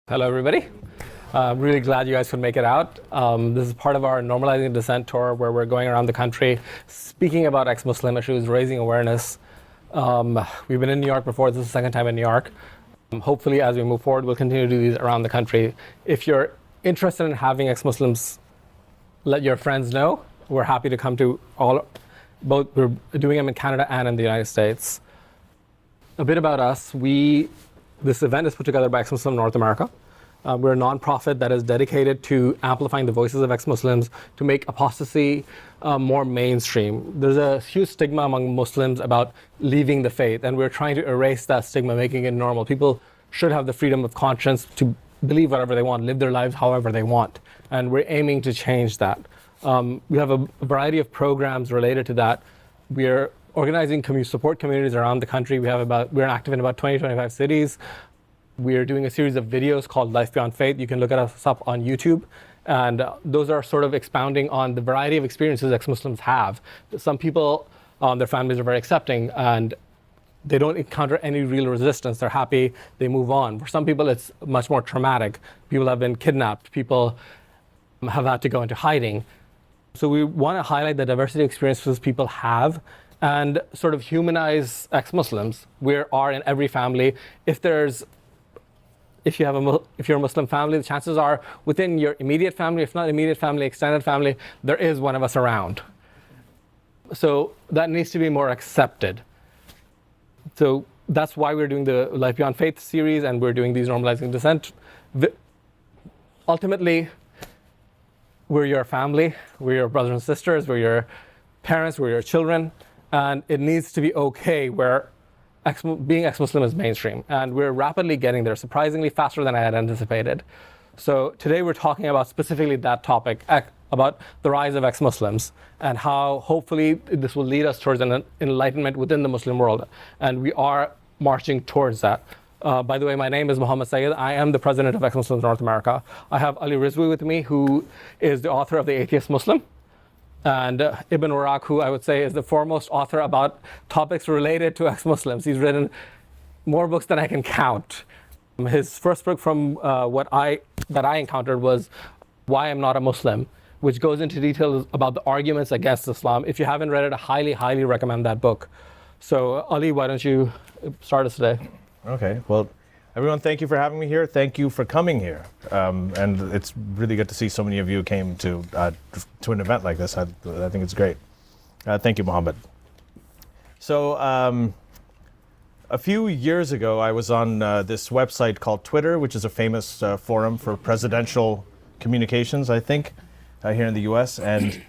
Hello, everybody. I'm really glad you guys could make it out. This is part of our Normalizing Dissent tour where we're going around the country speaking about ex-Muslim issues, raising awareness. We've been in New York before. This is the second time in New York. Hopefully, as we move forward, we'll continue to do these around the country. If you're interested in having ex-Muslims, let your friends know. We're happy to come to both. We're doing them in Canada and in the United States. A bit about us. This event is put together by Ex-Muslim North America. We're a nonprofit that is dedicated to amplifying the voices of ex-Muslims to make apostasy more mainstream. There's a huge stigma among Muslims about leaving the faith, and we're trying to erase that stigma, making it normal. People should have the freedom of conscience to believe whatever they want, live their lives however they want, and we're aiming to change that. We have a variety of programs related to that. We're organizing support communities around the country. We're active in about 25 cities. We're doing a series of videos called Life Beyond Faith. You can look at us up on YouTube. And those are sort of expounding on the variety of experiences ex-Muslims have. Some people, their families are very accepting and they don't encounter any real resistance. They're happy, they move on. For some people, it's much more traumatic. People have been kidnapped. People have had to go into hiding. So we want to highlight the diversity of experiences people have and sort of humanize ex-Muslims. We are in every family. If you're a Muslim family, the chances are within your immediate family, if not immediate family, extended family, there is one of us around. So that needs to be more accepted. So that's why we're doing the Life Beyond Faith series and we're doing these Normalizing Dissent. Ultimately, we're your family, we're your brothers and sisters, we're your parents, we're your children, and it needs to be okay where being ex-Muslim is mainstream. And we're rapidly getting there, surprisingly faster than I had anticipated. So today we're talking about specifically that topic, about the rise of ex-Muslims and how hopefully this will lead us towards an enlightenment within the Muslim world. And we are marching towards that. By the way, my name is Syed. I am the president of Ex-Muslims North America. I have Rizvi with me, who is the author of The Atheist Muslim. And Ibn Warraq, who I would say is the foremost author about topics related to ex-Muslims. He's written more books than I can count. His first book from that I encountered was Why I'm Not a Muslim, which goes into details about the arguments against Islam. If you haven't read it, I highly, highly recommend that book. So Ali, why don't you start us today? Okay, well, everyone, thank you for having me here. Thank you for coming here. And it's really good to see so many of you came to an event like this. I think it's great. Thank you, Muhammad. So a few years ago, I was on this website called Twitter, which is a famous forum for presidential communications, I think, here in the US. And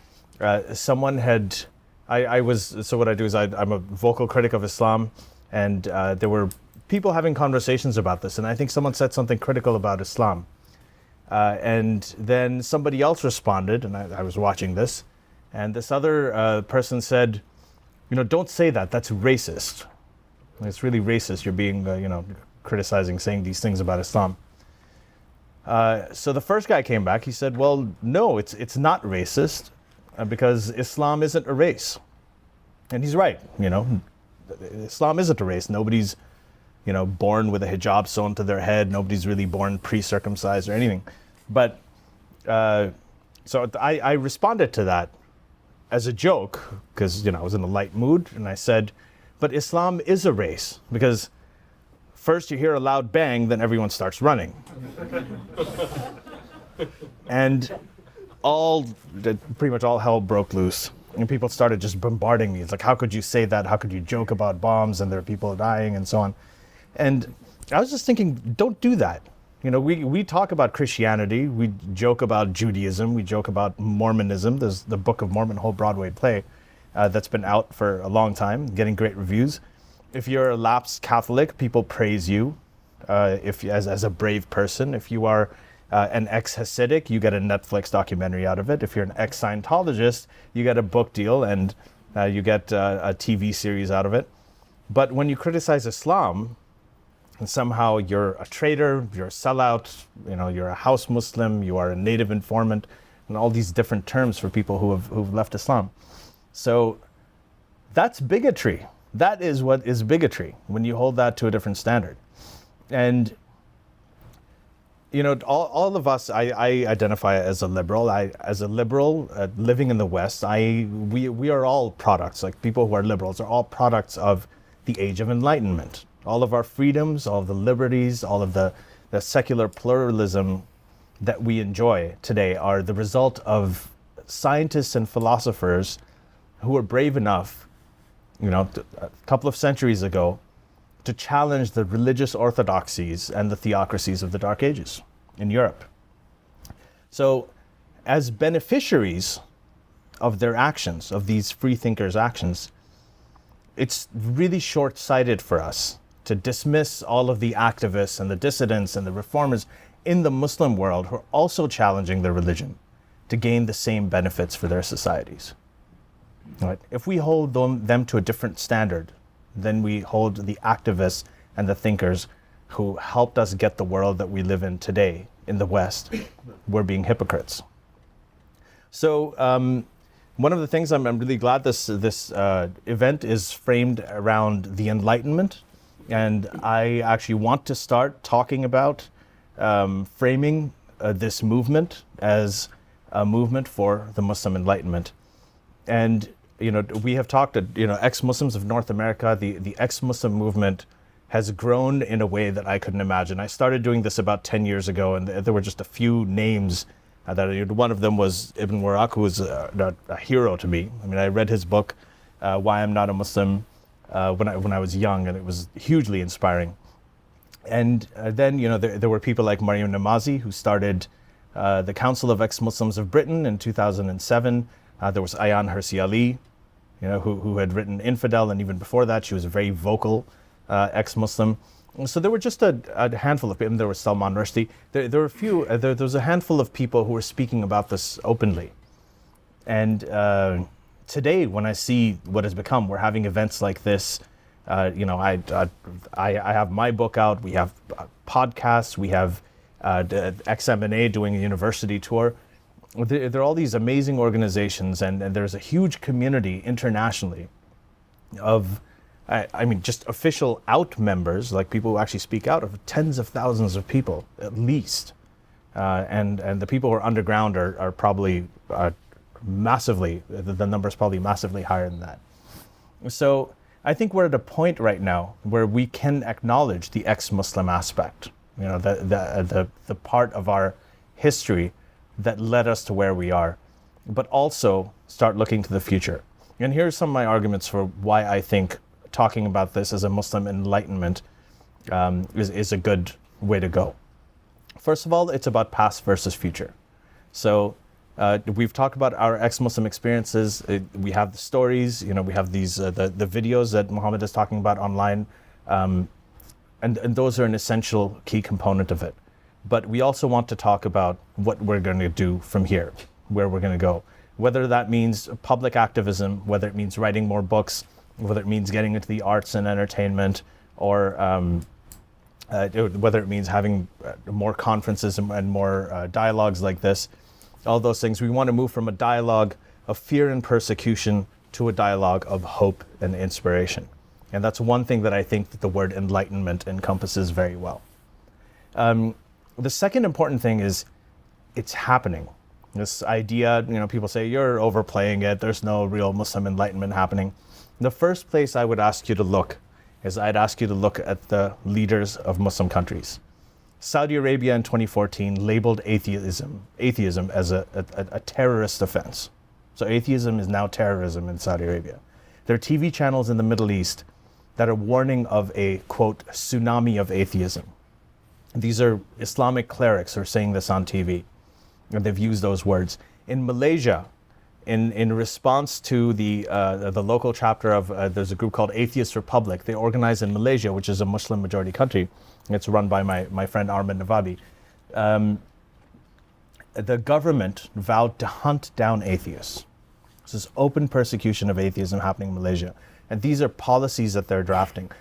someone had, so what I do is I'm a vocal critic of Islam, and there were people having conversations about this, and I think someone said something critical about Islam. And then somebody else responded, and I was watching this, and this other person said, don't say that, that's racist. It's really racist, you're being, criticizing, saying these things about Islam. So the first guy came back, he said, well, no, it's not racist, because Islam isn't a race. And he's right, Islam isn't a race. Nobody's born with a hijab sewn to their head. Nobody's really born pre-circumcised or anything. But so I responded to that as a joke because, I was in a light mood. And I said, but Islam is a race because first you hear a loud bang, then everyone starts running. And pretty much all hell broke loose. And people started just bombarding me. It's like, how could you say that? How could you joke about bombs and there are people dying and so on? And I was just thinking, don't do that. We talk about Christianity, we joke about Judaism, we joke about Mormonism. There's the Book of Mormon whole Broadway play that's been out for a long time, getting great reviews. If you're a lapsed Catholic, people praise you as a brave person. If you are an ex-Hasidic, you get a Netflix documentary out of it. If you're an ex-Scientologist, you get a book deal and you get a TV series out of it. But when you criticize Islam, and somehow you're a traitor, you're a sellout, you're a house Muslim, you are a native informant, and all these different terms for people who've left Islam. So that's bigotry. That is what is bigotry, when you hold that to a different standard. And all of us, I identify as a liberal. As a liberal living in the West, we are all products. Like people who are liberals are all products of the age of Enlightenment. All of our freedoms, all of the liberties, all of the secular pluralism that we enjoy today are the result of scientists and philosophers who were brave enough, a couple of centuries ago, to challenge the religious orthodoxies and the theocracies of the Dark Ages in Europe. So, as beneficiaries of their actions, of these free thinkers' actions, it's really short-sighted for us to dismiss all of the activists and the dissidents and the reformers in the Muslim world who are also challenging their religion to gain the same benefits for their societies. Right? If we hold them to a different standard, then we hold the activists and the thinkers who helped us get the world that we live in today in the West. We're being hypocrites. So one of the things I'm really glad this event is framed around the Enlightenment, and I actually want to start talking about framing this movement as a movement for the Muslim Enlightenment. And we have talked to, ex-Muslims of North America. The ex-Muslim movement has grown in a way that I couldn't imagine. I started doing this about 10 years ago, and there were just a few names that one of them was Ibn Warraq, who was a hero to me. I mean, I read his book, Why I'm Not a Muslim, when I was young, and it was hugely inspiring. And then, there were people like Maryam Namazi, who started the Council of Ex-Muslims of Britain in 2007. There was Ayan Hirsi Ali, who had written Infidel, and even before that, she was a very vocal ex-Muslim. So there were just a handful of people. There was Salman Rushdie. There were a few. There was a handful of people who were speaking about this openly. And today, when I see what has become, we're having events like this. I have my book out. We have podcasts. We have XMNA doing a university tour. There are all these amazing organizations, and there's a huge community internationally of, just official out members, like people who actually speak out, of tens of thousands of people at least. And the people who are underground are probably massively, the number's probably massively higher than that. So I think we're at a point right now where we can acknowledge the ex-Muslim aspect, the part of our history that led us to where we are, but also start looking to the future. And here's some of my arguments for why I think talking about this as a Muslim Enlightenment is a good way to go. First of all, it's about past versus future. So we've talked about our ex-Muslim experiences. We have the stories, we have these the videos that Muhammad is talking about online, and those are an essential key component of it. But we also want to talk about what we're going to do from here, where we're going to go. Whether that means public activism, whether it means writing more books, whether it means getting into the arts and entertainment, or whether it means having more conferences and more dialogues like this, all those things. We want to move from a dialogue of fear and persecution to a dialogue of hope and inspiration. And that's one thing that I think that the word enlightenment encompasses very well. The second important thing is it's happening. This idea, people say, you're overplaying it. There's no real Muslim enlightenment happening. The first place I would ask you to look is I'd ask you to look at the leaders of Muslim countries. Saudi Arabia in 2014 labeled atheism as a terrorist offense. So atheism is now terrorism in Saudi Arabia. There are TV channels in the Middle East that are warning of a, quote, tsunami of atheism. These are Islamic clerics who are saying this on TV, and they've used those words. In Malaysia, in response to the local chapter of, there's a group called Atheist Republic. They organize in Malaysia, which is a Muslim majority country. It's run by my friend Armin Navabi. The government vowed to hunt down atheists. This is open persecution of atheism happening in Malaysia. And these are policies that they're drafting.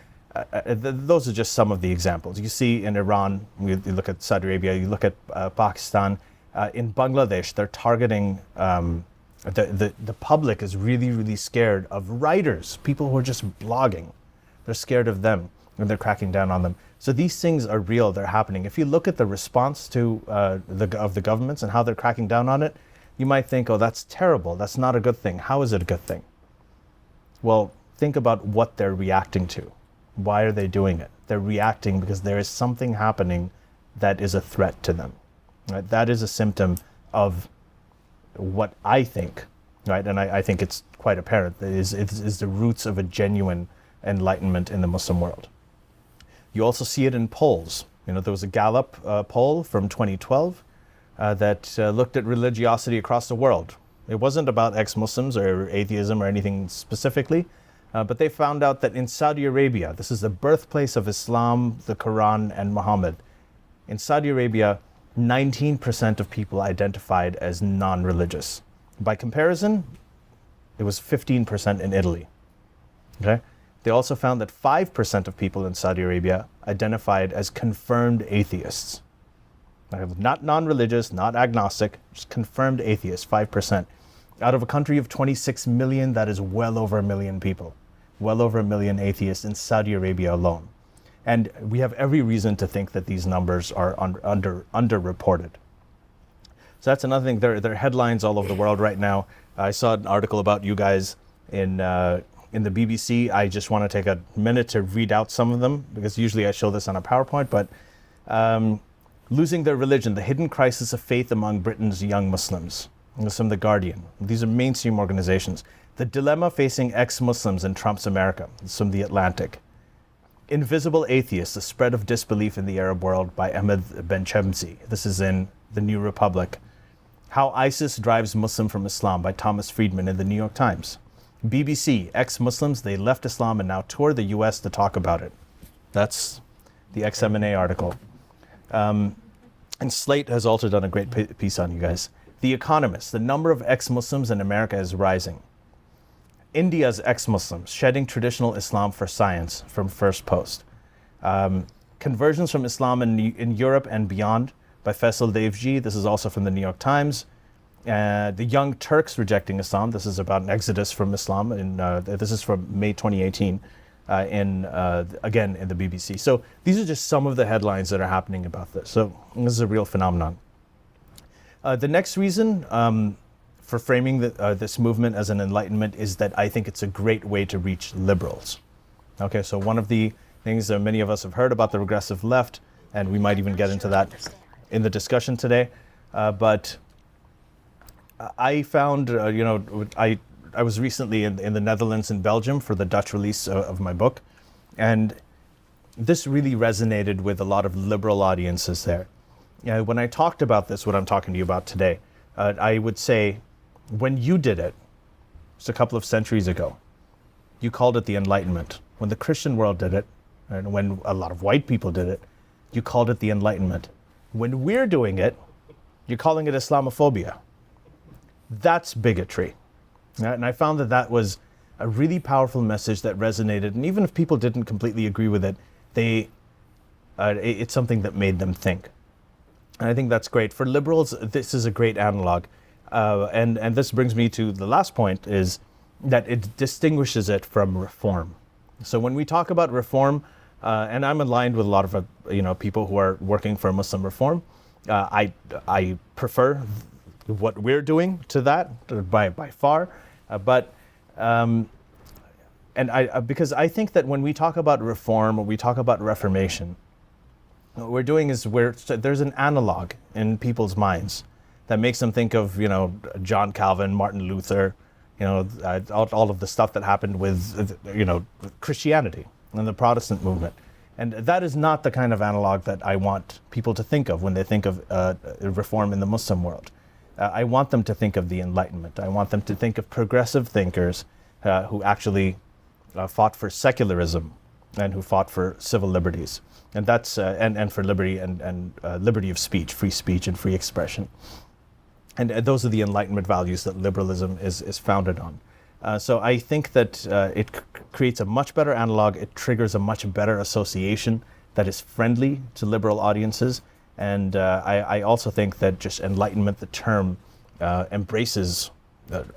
Those are just some of the examples. You see in Iran, you look at Saudi Arabia, you look at Pakistan. In Bangladesh, they're targeting, the public is really, really scared of writers, people who are just blogging. They're scared of them. and they're cracking down on them. So these things are real, they're happening. If you look at the response to the governments and how they're cracking down on it, you might think, oh, that's terrible, that's not a good thing. How is it a good thing? Well, think about what they're reacting to. Why are they doing it? They're reacting because there is something happening that is a threat to them. Right? That is a symptom of what I think, right? And I think it's quite apparent, that is the roots of a genuine enlightenment in the Muslim world. You also see it in polls. There was a Gallup poll from 2012 that looked at religiosity across the world. It wasn't about ex-Muslims or atheism or anything specifically, but they found out that in Saudi Arabia, this is the birthplace of Islam, the Quran, and Muhammad. In Saudi Arabia, 19% of people identified as non-religious. By comparison, it was 15% in Italy. Okay? They also found that 5% of people in Saudi Arabia identified as confirmed atheists. Not non-religious, not agnostic, just confirmed atheists, 5%. Out of a country of 26 million, that is well over 1 million people. Well over 1 million atheists in Saudi Arabia alone. And we have every reason to think that these numbers are underreported. So that's another thing. There are headlines all over the world right now. I saw an article about you guys in the BBC. I just want to take a minute to read out some of them, because usually I show this on a PowerPoint, but losing their religion, the hidden crisis of faith among Britain's young Muslims. This is from The Guardian. These are mainstream organizations. The dilemma facing ex-Muslims in Trump's America. This is from The Atlantic. Invisible Atheists, the spread of disbelief in the Arab world, by Ahmed Benchemsi. This is in The New Republic. How ISIS drives Muslim from Islam, by Thomas Friedman in The New York Times. BBC, ex-Muslims, they left Islam and now tour the US to talk about it. That's the XMNA article. And Slate has also done a great piece on you guys. The Economist, the number of ex-Muslims in America is rising. India's ex-Muslims, shedding traditional Islam for science, from First Post. Conversions from Islam in Europe and beyond, by Faisal Devji. This is also from the New York Times. The Young Turks rejecting Islam. This is about an exodus from Islam. This is from May 2018, again in the BBC. So these are just some of the headlines that are happening about this. So this is a real phenomenon. The next reason for framing this movement as an enlightenment is that I think it's a great way to reach liberals. Okay, so one of the things that many of us have heard about the regressive left, and we might even get into that in the discussion today, but I found, I was recently in the Netherlands and Belgium for the Dutch release of my book, and this really resonated with a lot of liberal audiences there. When I talked about this, what I'm talking to you about today, I would say, when you did it, just a couple of centuries ago, you called it the Enlightenment. When the Christian world did it, and when a lot of white people did it, you called it the Enlightenment. When we're doing it, you're calling it Islamophobia. That's bigotry. And I found that was a really powerful message that resonated. And even if people didn't completely agree with it, it's something that made them think. And I think that's great. For liberals, this is a great analog. And this brings me to the last point, is that it distinguishes it from reform. So when we talk about reform, and I'm aligned with a lot of people who are working for Muslim reform, I prefer what we're doing to that by far, because I think that when we talk about reform, or we talk about reformation, what we're doing is there's an analog in people's minds that makes them think of John Calvin, Martin Luther, all of the stuff that happened with Christianity and the Protestant movement. And that is not the kind of analog that I want people to think of when they think of reform in the Muslim world. I want them to think of the Enlightenment. I want them to think of progressive thinkers who actually fought for secularism and who fought for civil liberties. And that's and for liberty and liberty of speech, free speech and free expression. And those are the Enlightenment values that liberalism is founded on. So I think that it creates a much better analog. It triggers a much better association that is friendly to liberal audiences. And I also think that just Enlightenment, the term, embraces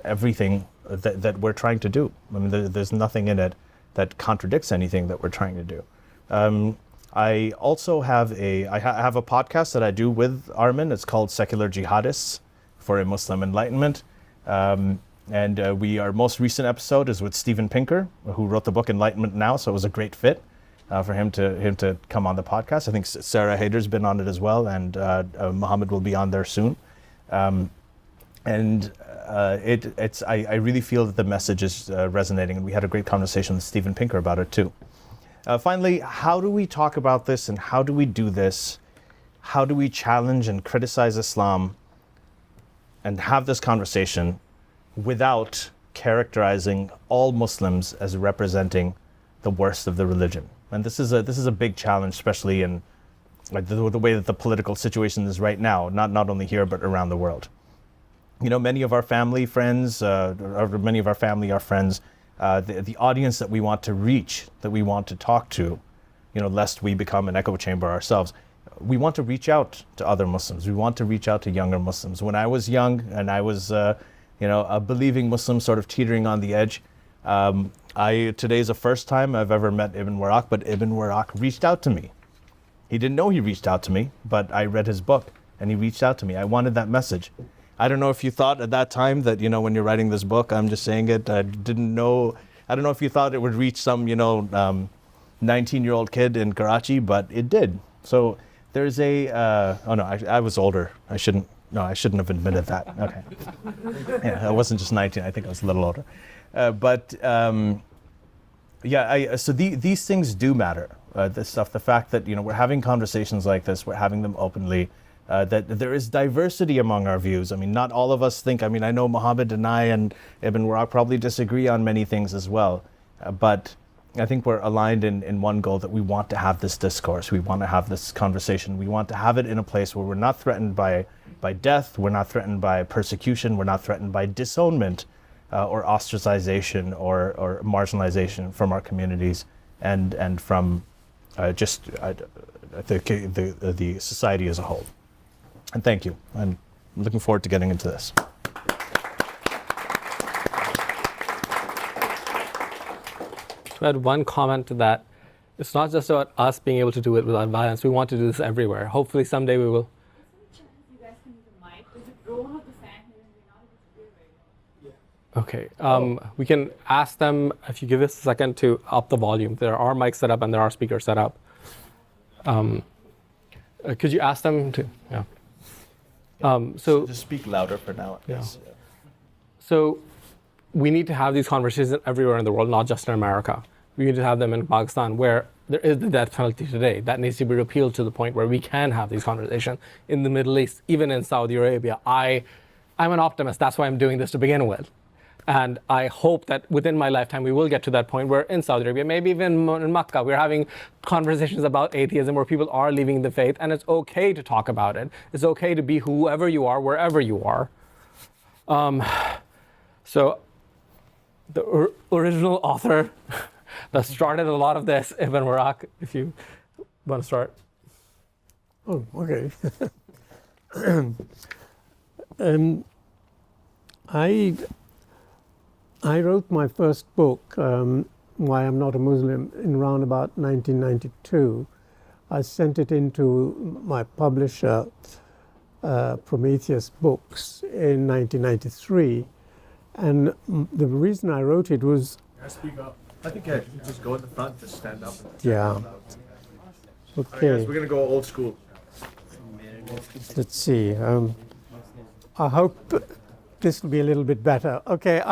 everything that we're trying to do. I mean, there's nothing in it that contradicts anything that we're trying to do. I also have I have a podcast that I do with Armin. It's called Secular Jihadists for a Muslim Enlightenment. And our most recent episode is with Steven Pinker, who wrote the book Enlightenment Now. So it was a great fit for him to come on the podcast. I think Sarah Haider's been on it as well, and Muhammad will be on there soon. I really feel that the message is resonating, and we had a great conversation with Steven Pinker about it too. Finally, how do we talk about this, and how do we do this? How do we challenge and criticize Islam and have this conversation without characterizing all Muslims as representing the worst of the religion? And this is a big challenge, especially in like the way that the political situation is right now, not only here but around the world. You know, many of our family, friends, many of our family are friends. The audience that we want to reach, that we want to talk to, you know, lest we become an echo chamber ourselves. We want to reach out to other Muslims. We want to reach out to younger Muslims. When I was young and I was, a believing Muslim, sort of teetering on the edge, today's the first time I've ever met Ibn Warraq, but Ibn Warraq reached out to me. He didn't know he reached out to me, but I read his book and he reached out to me. I wanted that message. I don't know if you thought at that time that, you know, when you're writing this book, I'm just saying it, I don't know if you thought it would reach some, 19-year-old kid in Karachi, but it did. So there's I was older. I shouldn't have admitted that. Okay. Yeah, I wasn't just 19, I think I was a little older. So these things do matter. The fact that, we're having conversations like this, we're having them openly, that there is diversity among our views. I mean, not all of us think, I know Muhammad and I and Ibn Warraq probably disagree on many things as well, but I think we're aligned in one goal, that we want to have this discourse, we want to have this conversation, we want to have it in a place where we're not threatened by death, we're not threatened by persecution, we're not threatened by disownment or ostracization or marginalization from our communities and from the society as a whole. And thank you. I'm looking forward to getting into this. To add one comment to that, it's not just about us being able to do it without violence. We want to do this everywhere. Hopefully someday we will. Okay, we can ask them, if you give us a second, to up the volume. There are mics set up and there are speakers set up. Could you ask them to, yeah. So just speak louder for now. Yeah. So we need to have these conversations everywhere in the world, not just in America. We need to have them in Pakistan, where there is the death penalty today. That needs to be repealed to the point where we can have these conversations. In the Middle East, even in Saudi Arabia, I'm an optimist. That's why I'm doing this to begin with. And I hope that within my lifetime, we will get to that point where in Saudi Arabia, maybe even in Makkah, we're having conversations about atheism where people are leaving the faith, and it's okay to talk about it. It's okay to be whoever you are, wherever you are. So the original author that started a lot of this, Ibn Warraq, if you want to start. Oh, okay. I wrote my first book, Why I'm Not a Muslim, in around about 1992. I sent it into my publisher, Prometheus Books, in 1993. And the reason I wrote it was... Speak up. I think you just go in the front, just stand up. Yeah. Okay. Right, guys, we're going to go old school. Let's see. I hope this will be a little bit better. Okay,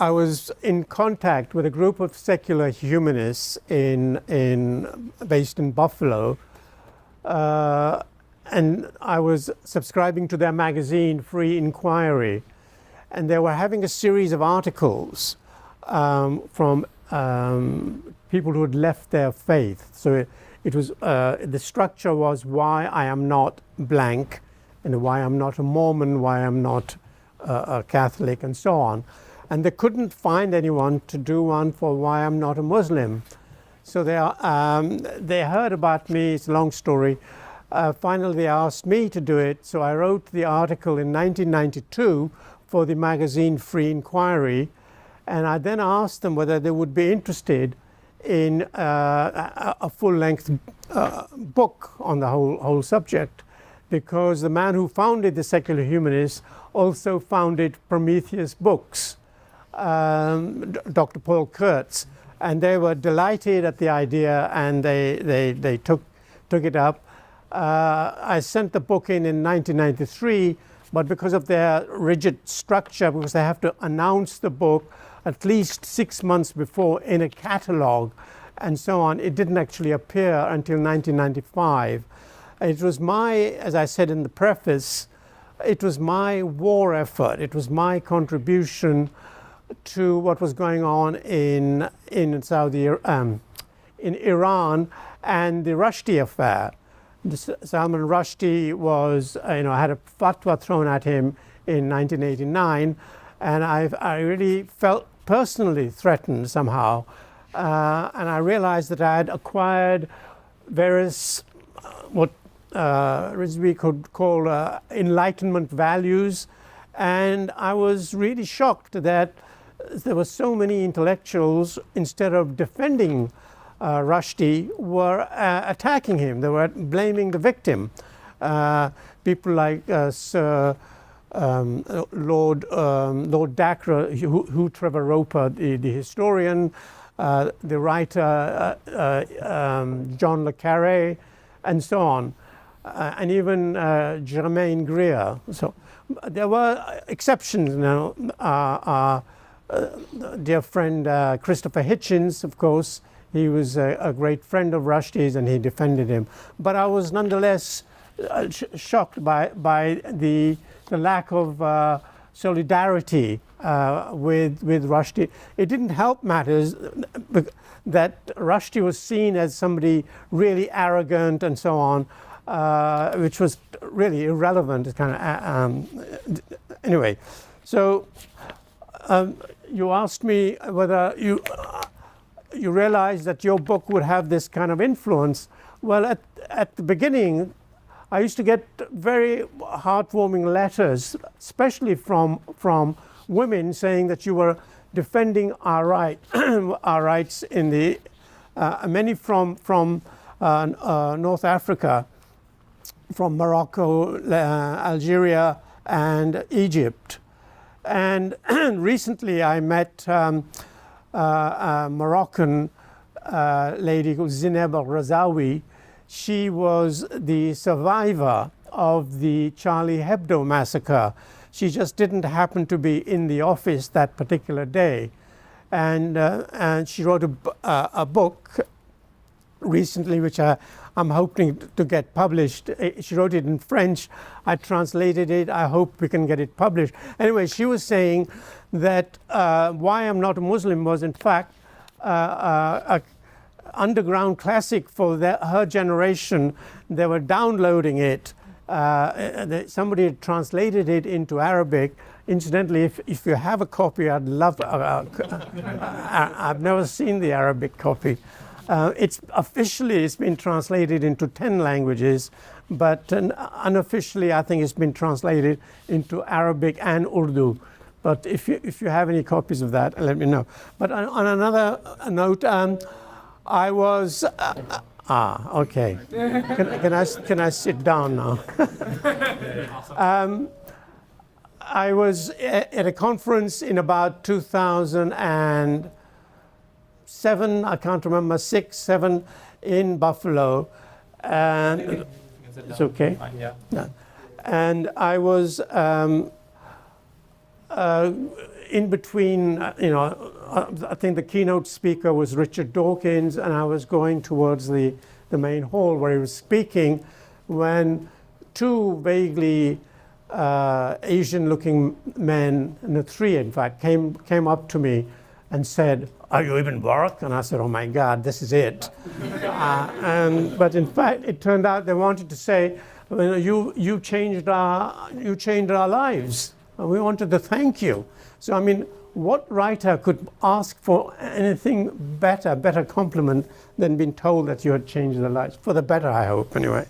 I was in contact with a group of secular humanists based in Buffalo, and I was subscribing to their magazine, Free Inquiry, and they were having a series of articles from people who had left their faith. So it was the structure was why I am not blank, and why I'm not a Mormon, why I'm not a Catholic, and so on. And they couldn't find anyone to do one for why I'm not a Muslim. So they heard about me, it's a long story. Finally, they asked me to do it, so I wrote the article in 1992 for the magazine Free Inquiry, and I then asked them whether they would be interested in a full-length book on the whole subject, because the man who founded the secular humanists also founded Prometheus Books, Dr. Paul Kurtz, and they were delighted at the idea, and they took it up. I sent the book in 1993, but because of their rigid structure, because they have to announce the book at least 6 months before in a catalog and so on, it didn't actually appear until 1995. It was my, as I said in the preface, it was my war effort. It was my contribution to what was going on in Iran and the Rushdie affair. Salman Rushdie was, had a fatwa thrown at him in 1989, and I really felt personally threatened somehow, and I realized that I had acquired various what Rizvi could call Enlightenment values, and I was really shocked that there were so many intellectuals, instead of defending Rushdie, were attacking him. They were blaming the victim. People like Sir Lord Dacre, Hugh Trevor Roper, the historian, the writer John le Carré, and so on, and even Germaine Greer. So there were exceptions now. Dear friend Christopher Hitchens, of course, he was a great friend of Rushdie's, and he defended him. But I was nonetheless shocked by the lack of solidarity with Rushdie. It didn't help matters that Rushdie was seen as somebody really arrogant and so on, which was really irrelevant. Kind of anyway. So you asked me whether you realized that your book would have this kind of influence. Well, at the beginning, I used to get very heartwarming letters, especially from women, saying that you were defending our rights in the many from North Africa, from Morocco, Algeria, and Egypt. And recently, I met a Moroccan lady called Zineb al-Razawi. She was the survivor of the Charlie Hebdo massacre. She just didn't happen to be in the office that particular day. And she wrote a book recently, which I'm hoping to get published. She wrote it in French. I translated it. I hope we can get it published. Anyway, she was saying that Why I'm Not a Muslim was, in fact, a underground classic for her generation. They were downloading it. Somebody had translated it into Arabic. Incidentally, if you have a copy, I'd love. I've never seen the Arabic copy. It's been translated into 10 languages, but unofficially, I think it's been translated into Arabic and Urdu. But if you have any copies of that, let me know. But on another note, I was okay. Can I sit down now? I was at a conference in about 2007. I can't remember, 6, 7, in Buffalo, and it's okay. Fine, yeah. Yeah. And I was in between, I think the keynote speaker was Richard Dawkins, and I was going towards the main hall where he was speaking, when two vaguely Asian-looking men, and 3 in fact, came up to me and said, "Are you Ibn Warraq?" And I said, "Oh my God, this is it." But in fact, it turned out they wanted to say, "You changed our lives, and we wanted to thank you." So I mean, what writer could ask for anything better compliment than being told that you had changed their lives for the better? I hope, anyway.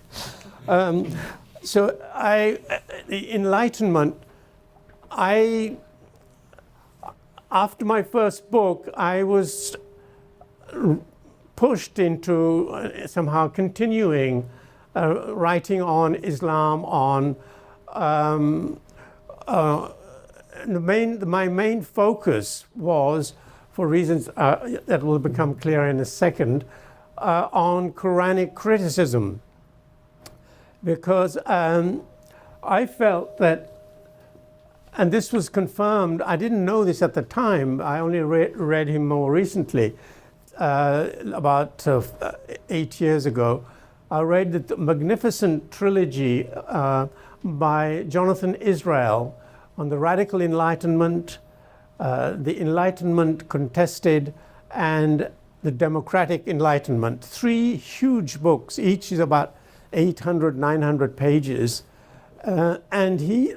So the Enlightenment, after my first book, I was pushed into somehow continuing writing on Islam, on my main focus was, for reasons that will become clear in a second, on Quranic criticism, because I felt that, and this was confirmed, I didn't know this at the time, I only read him more recently, about 8 years ago. I read the magnificent trilogy by Jonathan Israel on the radical Enlightenment, the Enlightenment contested, and the democratic Enlightenment. 3 huge books, each is about 800, 900 pages. And he,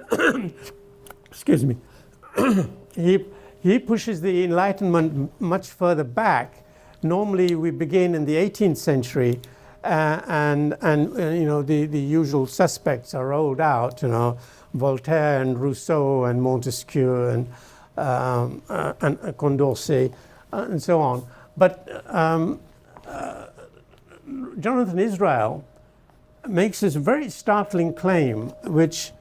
excuse me, he pushes the Enlightenment much further back. Normally we begin in the 18th century, and you know, the usual suspects are rolled out, you know, Voltaire and Rousseau and Montesquieu and Condorcet and so on. But Jonathan Israel makes this very startling claim, which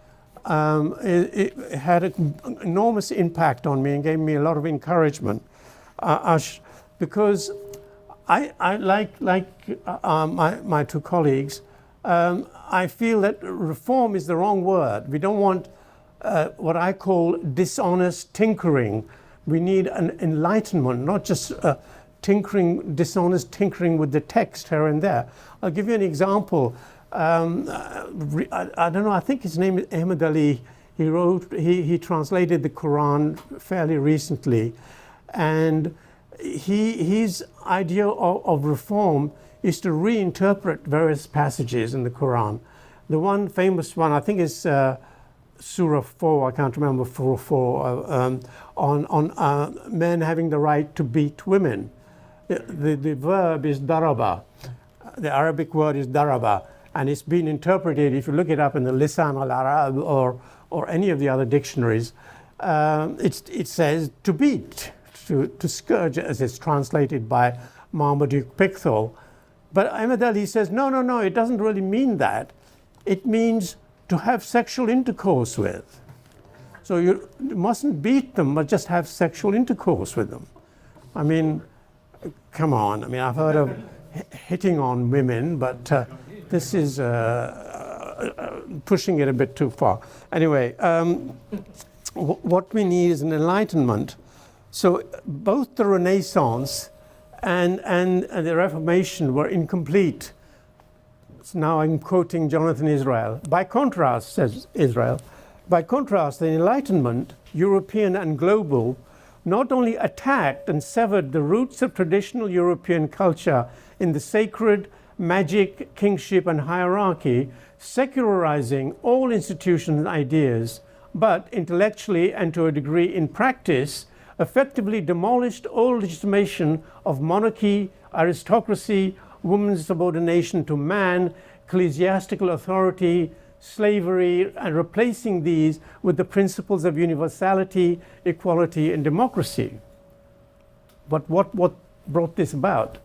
it had an enormous impact on me and gave me a lot of encouragement, because I like my 2 colleagues, I feel that reform is the wrong word. We don't want what I call dishonest tinkering. We need an enlightenment, not just tinkering, dishonest tinkering with the text here and there. I'll give you an example. I don't know, I think his name is Ahmed Ali. He translated the Quran fairly recently, and his idea of reform is to reinterpret various passages in the Quran. The one famous one, I think, is Surah 4, I can't remember, 4, on men having the right to beat women. The verb is daraba. The Arabic word is daraba, and it's been interpreted, if you look it up in the Lisan al-Arab or any of the other dictionaries, it says to beat, to scourge, as it's translated by Marmaduke Pickthall. But Ahmed Ali says, no, it doesn't really mean that. It means to have sexual intercourse with. So you mustn't beat them, but just have sexual intercourse with them. I mean, come on. I mean, I've heard of hitting on women, but this is pushing it a bit too far. Anyway, what we need is an enlightenment. So both the Renaissance and the Reformation were incomplete. So now I'm quoting Jonathan Israel. By contrast, says Israel, by contrast, the Enlightenment, European and global, not only attacked and severed the roots of traditional European culture in the sacred, magic, kingship, and hierarchy, secularizing all institutions and ideas, but intellectually and to a degree in practice, effectively demolished all legitimation of monarchy, aristocracy, woman's subordination to man, ecclesiastical authority, slavery, and replacing these with the principles of universality, equality, and democracy. But what brought this about?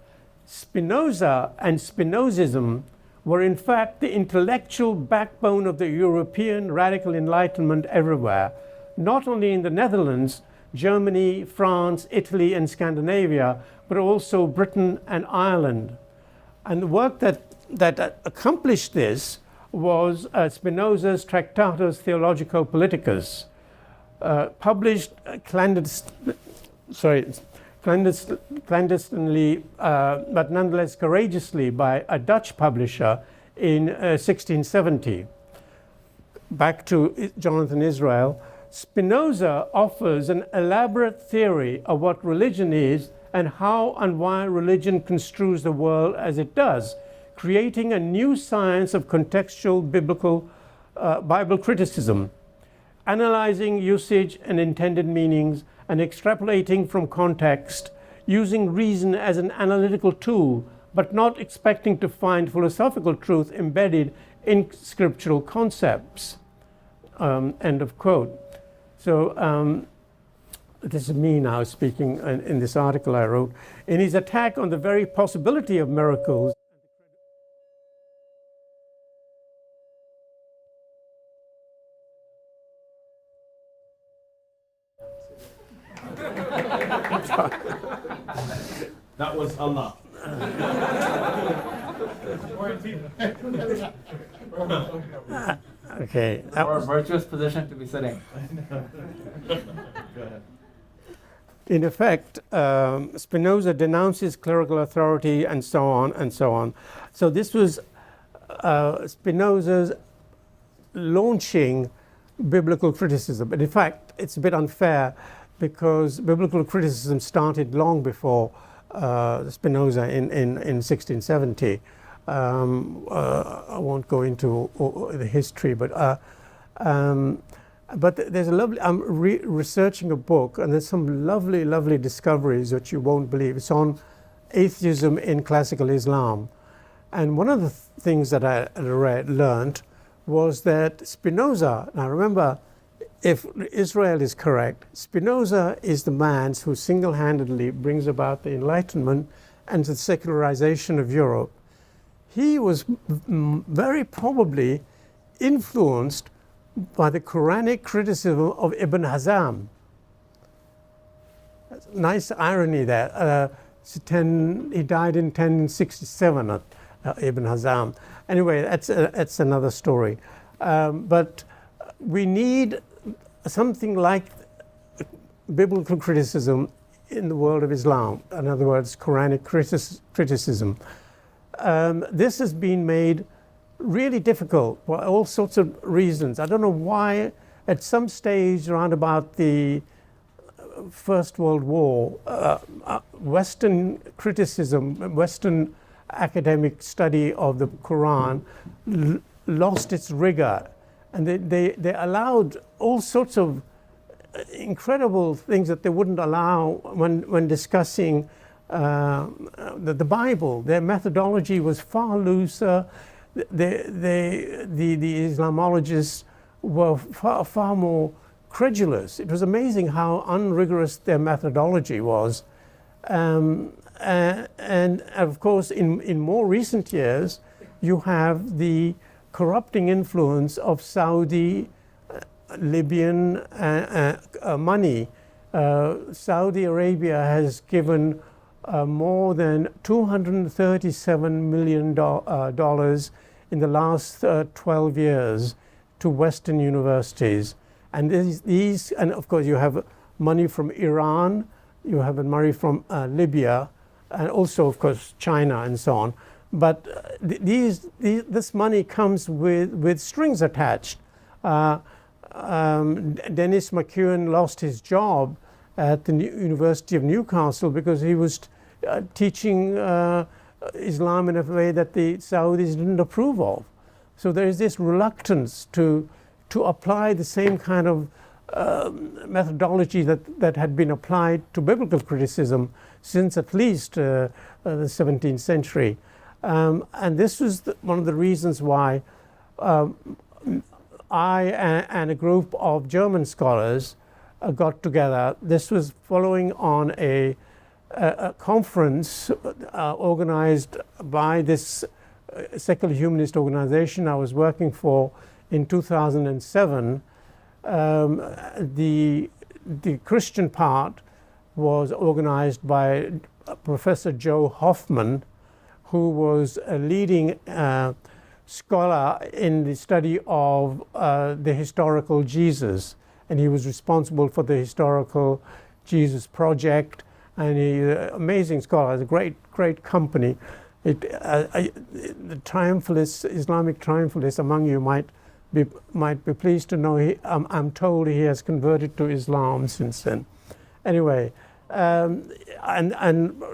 Spinoza and Spinozism were in fact the intellectual backbone of the European radical Enlightenment everywhere, not only in the Netherlands, Germany, France, Italy, and Scandinavia, but also Britain and Ireland. And the work that accomplished this was Spinoza's Tractatus Theologico-Politicus, published clandestinely, but nonetheless courageously by a Dutch publisher in 1670. Back to Jonathan Israel, Spinoza offers an elaborate theory of what religion is and how and why religion construes the world as it does, creating a new science of contextual Bible criticism, analyzing usage and intended meanings and extrapolating from context, using reason as an analytical tool, but not expecting to find philosophical truth embedded in scriptural concepts. End of quote. So this is me now speaking in this article I wrote, in his attack on the very possibility of miracles. That was Allah. Okay. Or a virtuous position to be sitting. In effect, Spinoza denounces clerical authority and so on and so on. So this was Spinoza's launching biblical criticism. But in fact, it's a bit unfair because biblical criticism started long before Spinoza in 1670. I won't go into the history, but there's a lovely. I'm researching a book, and there's some lovely discoveries that you won't believe. It's on atheism in classical Islam, and one of the things that I learned was that Spinoza. Now remember, if Israel is correct, Spinoza is the man who single-handedly brings about the Enlightenment and the secularization of Europe. He was very probably influenced by the Quranic criticism of Ibn Hazm. Nice irony there. He died in 1067, Ibn Hazm. Anyway, that's another story. But we need something like biblical criticism in the world of Islam. In other words, Quranic criticism. This has been made really difficult for all sorts of reasons. I don't know why at some stage around about the First World War, Western criticism, Western academic study of the Quran lost its rigor, and they allowed all sorts of incredible things that they wouldn't allow when discussing the Bible. Their methodology was far looser. The Islamologists were far more credulous. It was amazing how unrigorous their methodology was. And of course, in more recent years, you have the corrupting influence of Saudi, Libyan money. Saudi Arabia has given more than $237 million in the last 12 years to Western universities. And and of course you have money from Iran, you have money from Libya, and also of course China and so on. But this money comes with strings attached. Dennis McEwen lost his job at the University of Newcastle because he was teaching Islam in a way that the Saudis didn't approve of. So there is this reluctance to apply the same kind of methodology that had been applied to biblical criticism since at least the 17th century. And this was one of the reasons why I and a group of German scholars got together. This was following on a conference organized by this secular humanist organization I was working for in 2007. The Christian part was organized by Professor Joe Hoffman, who was a leading scholar in the study of the historical Jesus. And he was responsible for the Historical Jesus Project, and amazing scholar, has a great company. The triumphalists, Islamic triumphalists among you might be pleased to know I'm told he has converted to Islam since then. Anyway, and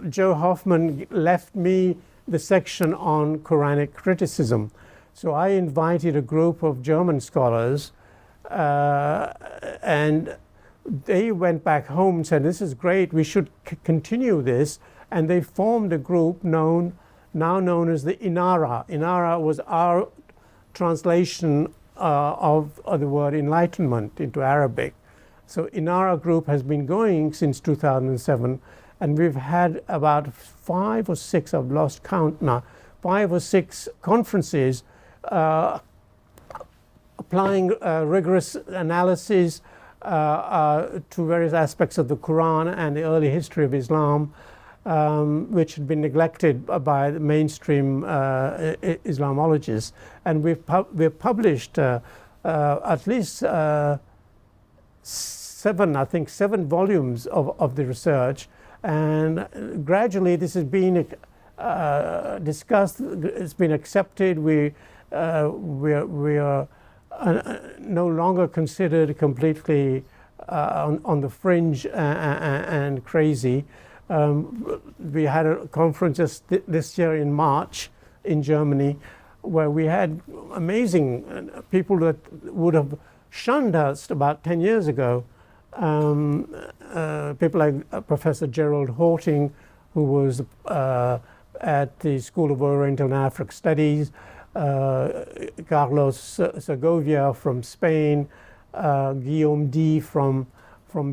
Joe Hoffman left me the section on Quranic criticism. So I invited a group of German scholars, and they went back home and said, this is great, we should continue this. And they formed a group now known as the Inara. Inara was our translation of the word enlightenment into Arabic. So Inara Group has been going since 2007, and we've had about 5 or 6, I've lost count now, 5 or 6 conferences applying rigorous analysis to various aspects of the Quran and the early history of Islam, which had been neglected by the mainstream Islamologists. And we've published at least 7 volumes of the research, and gradually this has been discussed, it's been accepted. We are no longer considered completely on the fringe and crazy. We had a conference just this year in March in Germany, where we had amazing people that would have shunned us about 10 years ago. People like Professor Gerald Horting, who was at the School of Oriental and African Studies, Carlos Segovia from Spain, Guillaume D from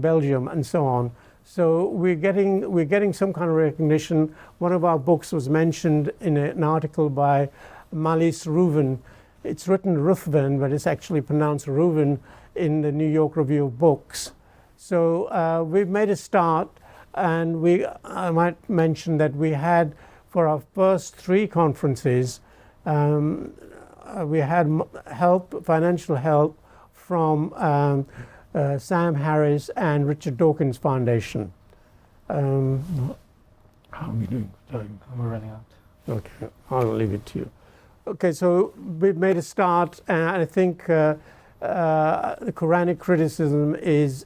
Belgium, and so on. So we're getting some kind of recognition. One of our books was mentioned in an article by Malis Reuven. It's written Ruthven, but it's actually pronounced Reuven in the New York Review of Books. So we've made a start, and I might mention that we had, for our first 3 conferences, we had financial help from Sam Harris and Richard Dawkins Foundation. How are we doing? We're running out. Okay, I'll leave it to you. Okay, so we've made a start, and I think the Quranic criticism is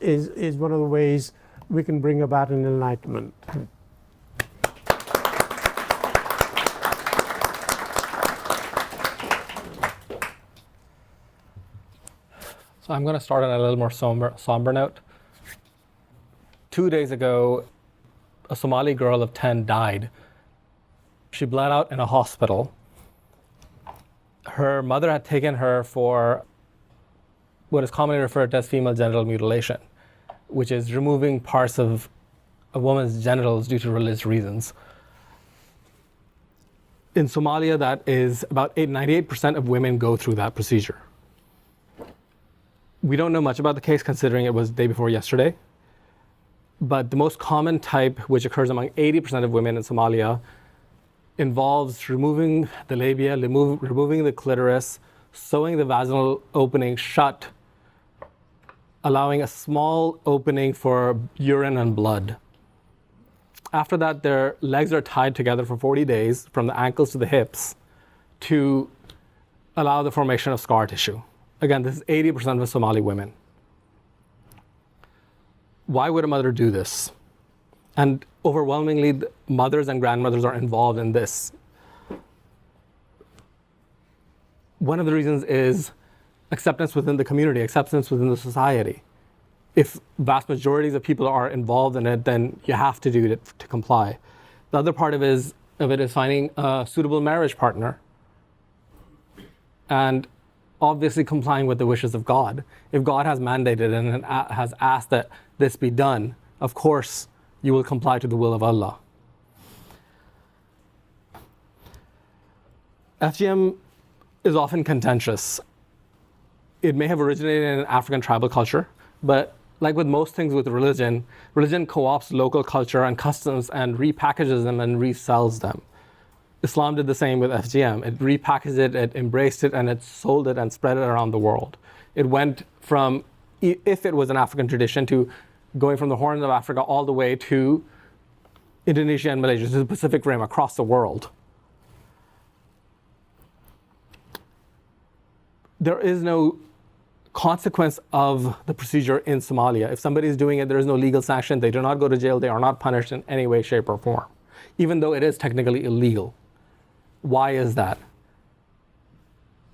one of the ways we can bring about an enlightenment. So I'm going to start on a little more somber note. 2 days ago, a Somali girl of 10 died. She bled out in a hospital. Her mother had taken her for what is commonly referred to as female genital mutilation, which is removing parts of a woman's genitals due to religious reasons. In Somalia, that is about 98% of women go through that procedure. We don't know much about the case, considering it was the day before yesterday. But the most common type, which occurs among 80% of women in Somalia, involves removing the labia, removing the clitoris, sewing the vaginal opening shut, allowing a small opening for urine and blood. After that, their legs are tied together for 40 days, from the ankles to the hips, to allow the formation of scar tissue. Again, this is 80% of Somali women. Why would a mother do this? And overwhelmingly, the mothers and grandmothers are involved in this. One of the reasons is acceptance within the community, acceptance within the society. If vast majorities of people are involved in it, then you have to do it to comply. The other part of it is finding a suitable marriage partner, and obviously complying with the wishes of God. If God has mandated and has asked that this be done, of course you will comply to the will of Allah. FGM is often contentious. It may have originated in an African tribal culture, but like with most things with religion co-opts local culture and customs and repackages them and resells them. Islam did the same with FGM. It repackaged it, it embraced it, and it sold it and spread it around the world. It went from, if it was an African tradition, to going from the Horn of Africa all the way to Indonesia and Malaysia, to the Pacific Rim, across the world. There is no consequence of the procedure in Somalia. If somebody is doing it, there is no legal sanction. They do not go to jail. They are not punished in any way, shape, or form, even though it is technically illegal. Why is that?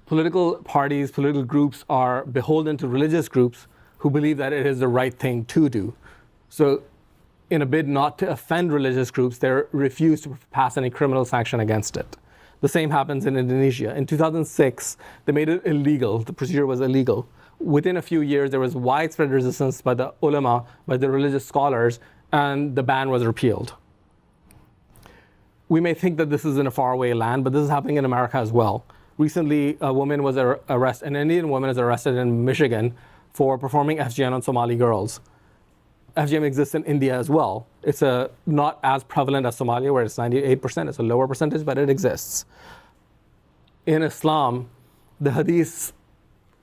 Political parties, political groups are beholden to religious groups who believe that it is the right thing to do. So in a bid not to offend religious groups, they refuse to pass any criminal sanction against it. The same happens in Indonesia. In 2006, they made it illegal. The procedure was illegal. Within a few years, there was widespread resistance by the ulama, by the religious scholars, and the ban was repealed. We may think that this is in a faraway land, but this is happening in America as well. Recently, a woman was arrested, an Indian woman is arrested in Michigan for performing FGM on Somali girls. FGM exists in India as well. It's not as prevalent as Somalia, where it's 98%. It's a lower percentage, but it exists. In Islam, the hadiths,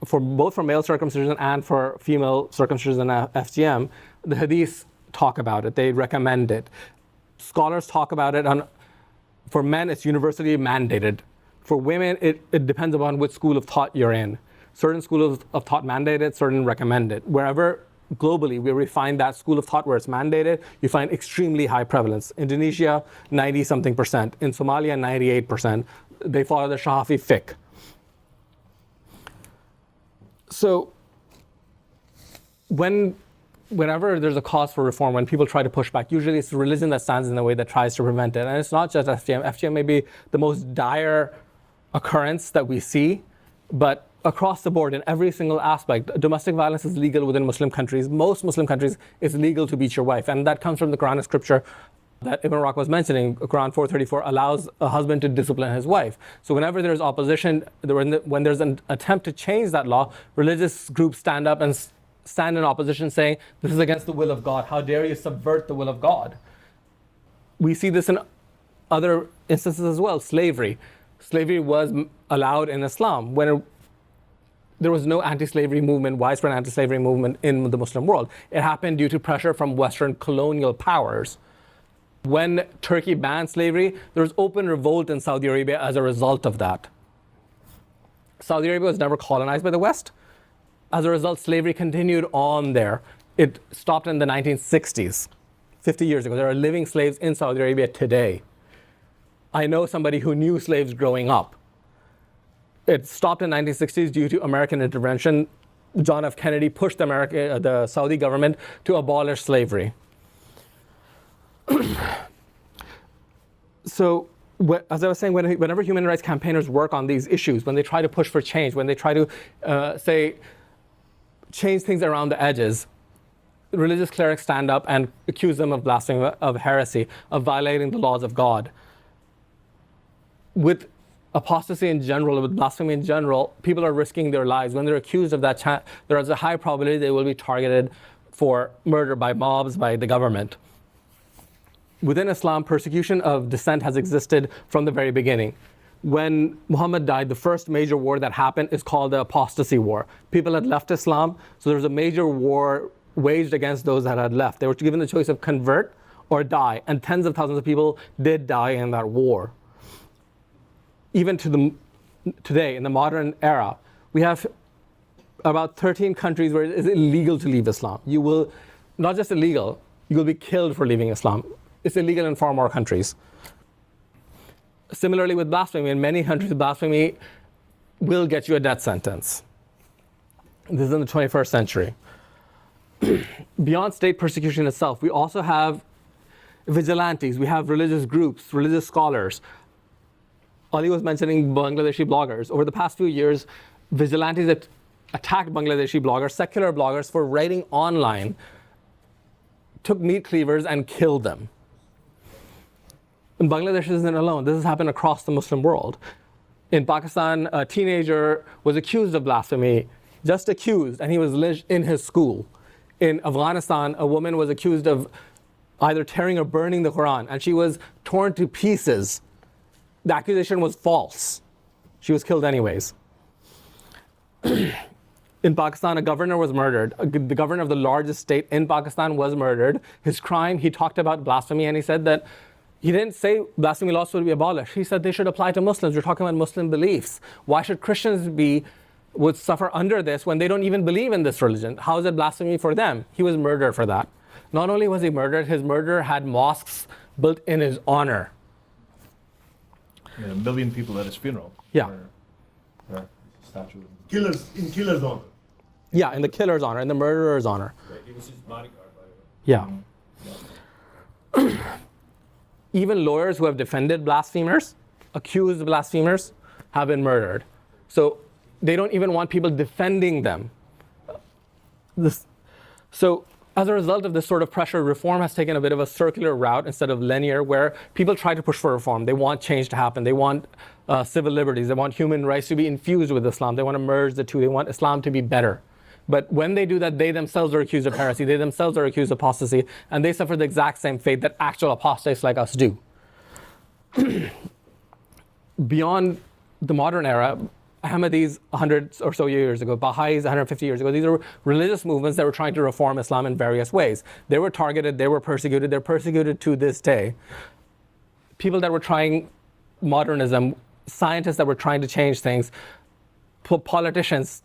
both for male circumcision and for female circumcision and FGM, the hadiths talk about it. They recommend it. Scholars talk about it. For men, it's universally mandated. For women, it depends upon which school of thought you're in. Certain schools of thought mandate it, certain recommend it. Wherever globally where we find that school of thought where it's mandated, you find extremely high prevalence. Indonesia, 90-something%. In Somalia, 98%. They follow the Shafi fiqh. So whenever there's a cause for reform, when people try to push back, usually it's religion that stands in the way that tries to prevent it. And it's not just FGM. FGM may be the most dire occurrence that we see, but across the board in every single aspect, domestic violence is legal within Muslim countries. Most Muslim countries, it's legal to beat your wife. And that comes from the Quranic scripture that Ibn Warraq was mentioning. Quran 4:34 allows a husband to discipline his wife. So whenever there's opposition, when there's an attempt to change that law, religious groups stand up and stand in opposition saying, this is against the will of God. How dare you subvert the will of God? We see this in other instances as well. Slavery. Slavery was allowed in Islam when there was no anti-slavery movement, widespread anti-slavery movement in the Muslim world. It happened due to pressure from Western colonial powers. When Turkey banned slavery, there was open revolt in Saudi Arabia as a result of that. Saudi Arabia was never colonized by the West. As a result, slavery continued on there. It stopped in the 1960s, 50 years ago. There are living slaves in Saudi Arabia today. I know somebody who knew slaves growing up. It stopped in the 1960s due to American intervention. John F. Kennedy pushed the Saudi government to abolish slavery. So, as I was saying, whenever human rights campaigners work on these issues, when they try to push for change, when they try to, change things around the edges, religious clerics stand up and accuse them of blasphemy, of heresy, of violating the laws of God. With apostasy in general, with blasphemy in general, people are risking their lives. When they're accused of that, there is a high probability they will be targeted for murder by mobs, by the government. Within Islam, persecution of dissent has existed from the very beginning. When Muhammad died, the first major war that happened is called the apostasy war. People had left Islam, so there was a major war waged against those that had left. They were given the choice of convert or die, and tens of thousands of people did die in that war. Even today, in the modern era, we have about 13 countries where it is illegal to leave Islam. You will, not just illegal, you will be killed for leaving Islam. It's illegal in far more countries. Similarly with blasphemy, in many countries, blasphemy will get you a death sentence. This is in the 21st century. Beyond state persecution itself, we also have vigilantes. We have religious groups, religious scholars. Ali was mentioning Bangladeshi bloggers. Over the past few years, vigilantes that attacked Bangladeshi bloggers, secular bloggers, for writing online, took meat cleavers and killed them. And Bangladesh isn't alone. This has happened across the Muslim world. In Pakistan, a teenager was accused of blasphemy, just accused, and he was lynched in his school. In Afghanistan, a woman was accused of either tearing or burning the Quran, and she was torn to pieces. The accusation was false. She was killed anyways. In Pakistan, a governor was murdered. The governor of the largest state in Pakistan was murdered. His crime, he talked about blasphemy, and he said that he didn't say blasphemy laws should be abolished. He said they should apply to Muslims. You're talking about Muslim beliefs. Why should Christians would suffer under this when they don't even believe in this religion? How is it blasphemy for them? He was murdered for that. Not only was he murdered, his murderer had mosques built in his honor. Yeah, 1 million people at his funeral. Yeah. Statue. In killer's honor. Yeah, in the killer's honor, in the murderer's honor. Right. He was his bodyguard, by the way. Yeah. Even lawyers who have defended blasphemers accused blasphemers have been murdered. So they don't even want people defending them. So as a result of this sort of pressure, reform has taken a bit of a circular route instead of linear, where people try to push for reform. They want change to happen. They want civil liberties. They want human rights to be infused with Islam. They want to merge the two. They want Islam to be better. But when they do that, they themselves are accused of heresy. They themselves are accused of apostasy. And they suffer the exact same fate that actual apostates like us do. Beyond the modern era, Ahmadis 100 or so years ago, Baha'is 150 years ago, these are religious movements that were trying to reform Islam in various ways. They were targeted, they were persecuted, they're persecuted to this day. People that were trying modernism, scientists that were trying to change things, politicians,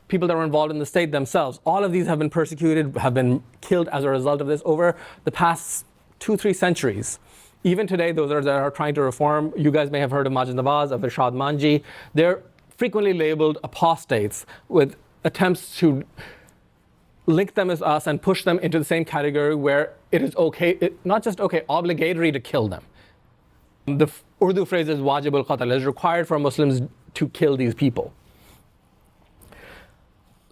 people that were involved in the state themselves, all of these have been persecuted, have been killed as a result of this over the past 2-3 centuries. Even today, those that are trying to reform, you guys may have heard of Majid Nawaz, of Irshad Manji. They're frequently labeled apostates with attempts to link them as us and push them into the same category where it is okay, not just okay, obligatory to kill them. The Urdu phrase is wajib al-qatl. It is required for Muslims to kill these people.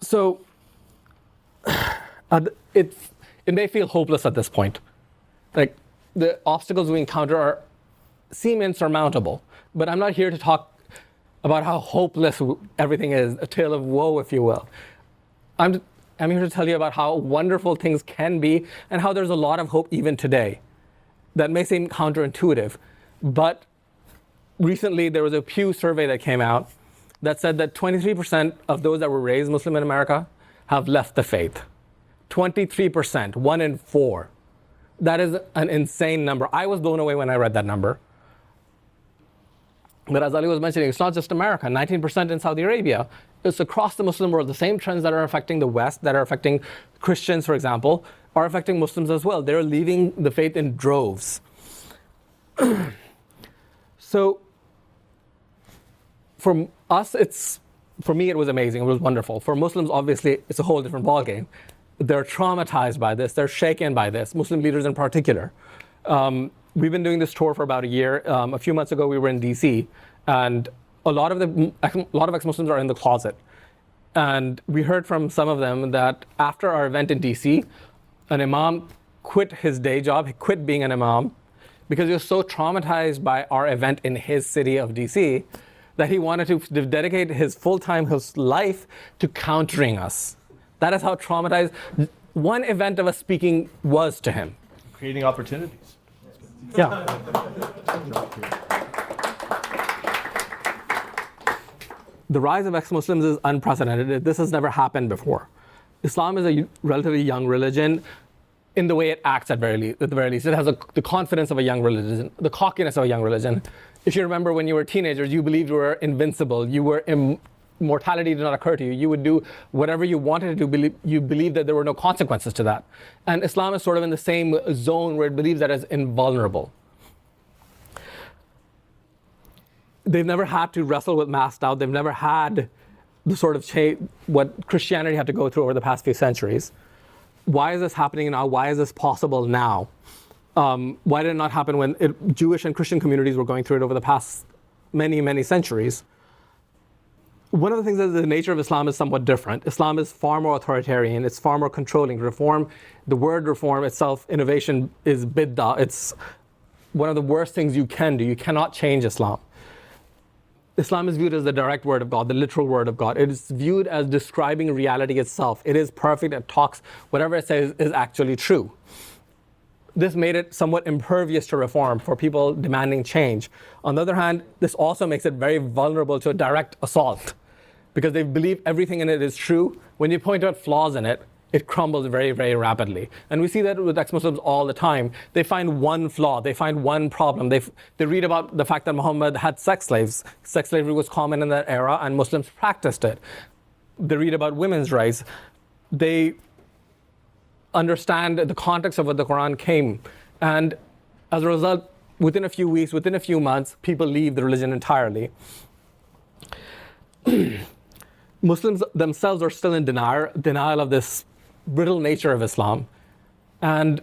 So it may feel hopeless at this point. Like, the obstacles we encounter seem insurmountable, but I'm not here to talk about how hopeless everything is, a tale of woe, if you will. I'm here to tell you about how wonderful things can be and how there's a lot of hope even today. That may seem counterintuitive, but recently there was a Pew survey that came out that said that 23% of those that were raised Muslim in America have left the faith. 23%, 1 in 4. That is an insane number. I was blown away when I read that number. But as Ali was mentioning, it's not just America, 19% in Saudi Arabia. It's across the Muslim world. The same trends that are affecting the West, that are affecting Christians, for example, are affecting Muslims as well. They're leaving the faith in droves. So for us, for me, it was amazing. It was wonderful. For Muslims, obviously, it's a whole different ballgame. They're traumatized by this. They're shaken by this, Muslim leaders in particular. We've been doing this tour for about a year. A few months ago, we were in DC, and a lot of ex-Muslims are in the closet. And we heard from some of them that after our event in DC, an imam quit his day job. He quit being an imam because he was so traumatized by our event in his city of DC that he wanted to dedicate his full-time, his life to countering us. That is how traumatized one event of us speaking was to him. Creating opportunities. Yeah. The rise of ex-Muslims is unprecedented. This has never happened before. Islam is a relatively young religion in the way it acts at the very least. It has the confidence of a young religion, the cockiness of a young religion. If you remember when you were teenagers, you believed you were invincible. Mortality did not occur to you. You would do whatever you wanted to do. You believed that there were no consequences to that. And Islam is sort of in the same zone where it believes that it's invulnerable. They've never had to wrestle with mass doubt. They've never had the sort of what Christianity had to go through over the past few centuries. Why is this happening now? Why is this possible now? Why did it not happen when Jewish and Christian communities were going through it over the past many, many centuries? One of the things that the nature of Islam is somewhat different. Islam is far more authoritarian. It's far more controlling. Reform, the word reform itself, innovation is bid'ah. It's one of the worst things you can do. You cannot change Islam. Islam is viewed as the direct word of God, the literal word of God. It is viewed as describing reality itself. It is perfect. It talks, whatever it says is actually true. This made it somewhat impervious to reform for people demanding change. On the other hand, this also makes it very vulnerable to a direct assault because they believe everything in it is true. When you point out flaws in it, it crumbles very, very rapidly. And we see that with ex-Muslims all the time. They find one flaw, they find one problem. They read about the fact that Muhammad had sex slaves. Sex slavery was common in that era and Muslims practiced it. They read about women's rights. They understand the context of what the Quran came. And as a result, within a few weeks, within a few months, people leave the religion entirely. Muslims themselves are still in denial of this brittle nature of Islam. And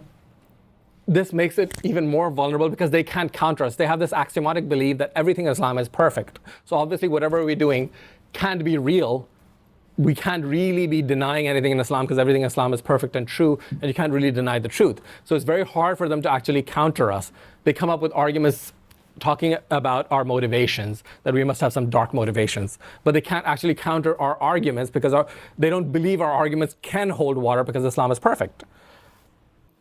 this makes it even more vulnerable because they can't counter us. They have this axiomatic belief that everything in Islam is perfect. So obviously whatever we're doing can't be real. We can't really be denying anything in Islam because everything in Islam is perfect and true, and you can't really deny the truth. So it's very hard for them to actually counter us. They come up with arguments talking about our motivations, that we must have some dark motivations. But they can't actually counter our arguments because they don't believe our arguments can hold water because Islam is perfect.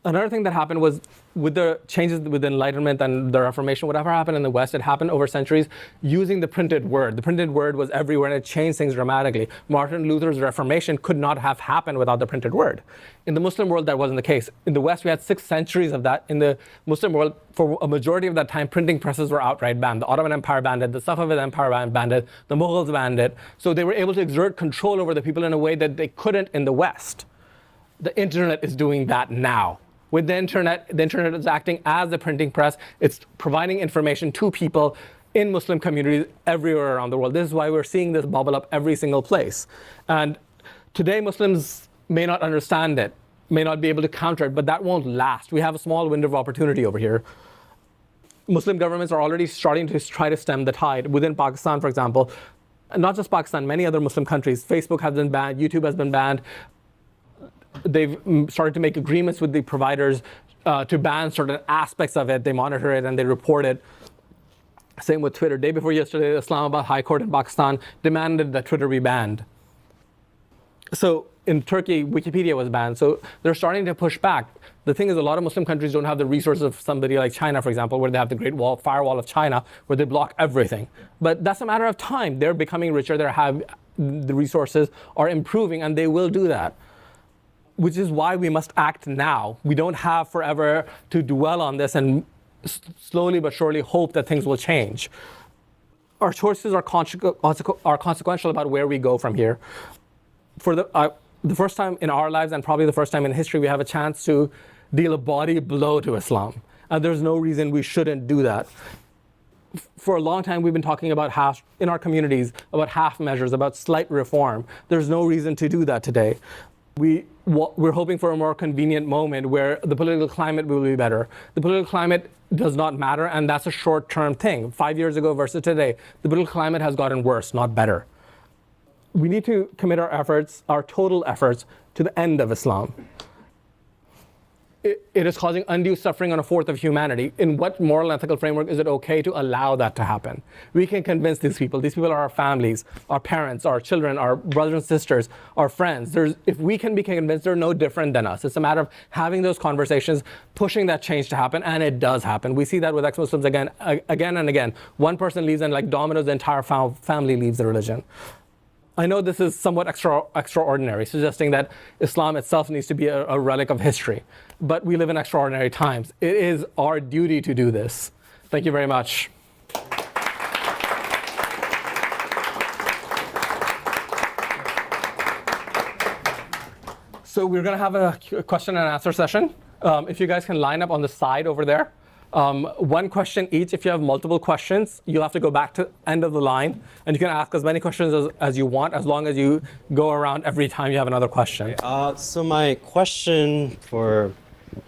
Another thing that happened was with the changes with Enlightenment and the Reformation, whatever happened in the West, it happened over centuries using the printed word. The printed word was everywhere and it changed things dramatically. Martin Luther's Reformation could not have happened without the printed word. In the Muslim world, that wasn't the case. In the West, we had 6 centuries of that. In the Muslim world, for a majority of that time, printing presses were outright banned. The Ottoman Empire banned it, the Safavid Empire banned it, the Mughals banned it. So they were able to exert control over the people in a way that they couldn't in the West. The internet is doing that now. With the internet is acting as the printing press. It's providing information to people in Muslim communities everywhere around the world. This is why we're seeing this bubble up every single place. And today Muslims may not understand it, may not be able to counter it, but that won't last. We have a small window of opportunity over here. Muslim governments are already starting to try to stem the tide. Within Pakistan, for example, and not just Pakistan, many other Muslim countries, Facebook has been banned, YouTube has been banned. They've started to make agreements with the providers to ban certain aspects of it. They monitor it and they report it. Same with Twitter. Day before yesterday, the Islamabad High Court in Pakistan demanded that Twitter be banned. So in Turkey, Wikipedia was banned. So they're starting to push back. The thing is, a lot of Muslim countries don't have the resources of somebody like China, for example, where they have the Great Firewall of China, where they block everything. But that's a matter of time. They're becoming richer. The resources are improving, and they will do that. Which is why we must act now. We don't have forever to dwell on this and slowly but surely hope that things will change. Our choices are consequential about where we go from here. For the first time in our lives, and probably the first time in history, we have a chance to deal a body blow to Islam. And there's no reason we shouldn't do that. For a long time, we've been talking about in our communities, about half measures, about slight reform. There's no reason to do that today. We're hoping for a more convenient moment where the political climate will be better. The political climate does not matter, and that's a short-term thing. 5 years ago versus today, the political climate has gotten worse, not better. We need to commit our efforts, our total efforts, to the end of Islam. It is causing undue suffering on a fourth of humanity. In what moral and ethical framework is it okay to allow that to happen? We can convince these people. These people are our families, our parents, our children, our brothers and sisters, our friends. If we can be convinced, they're no different than us. It's a matter of having those conversations, pushing that change to happen, and it does happen. We see that with ex-Muslims again and again. One person leaves, and like dominoes, the entire family leaves the religion. I know this is somewhat extraordinary, suggesting that Islam itself needs to be a relic of history. But we live in extraordinary times. It is our duty to do this. Thank you very much. So we're going to have a question and answer session. If you guys can line up on the side over there. One question each. If you have multiple questions, you'll have to go back to the end of the line, and you can ask as many questions as you want, as long as you go around every time you have another question. So my question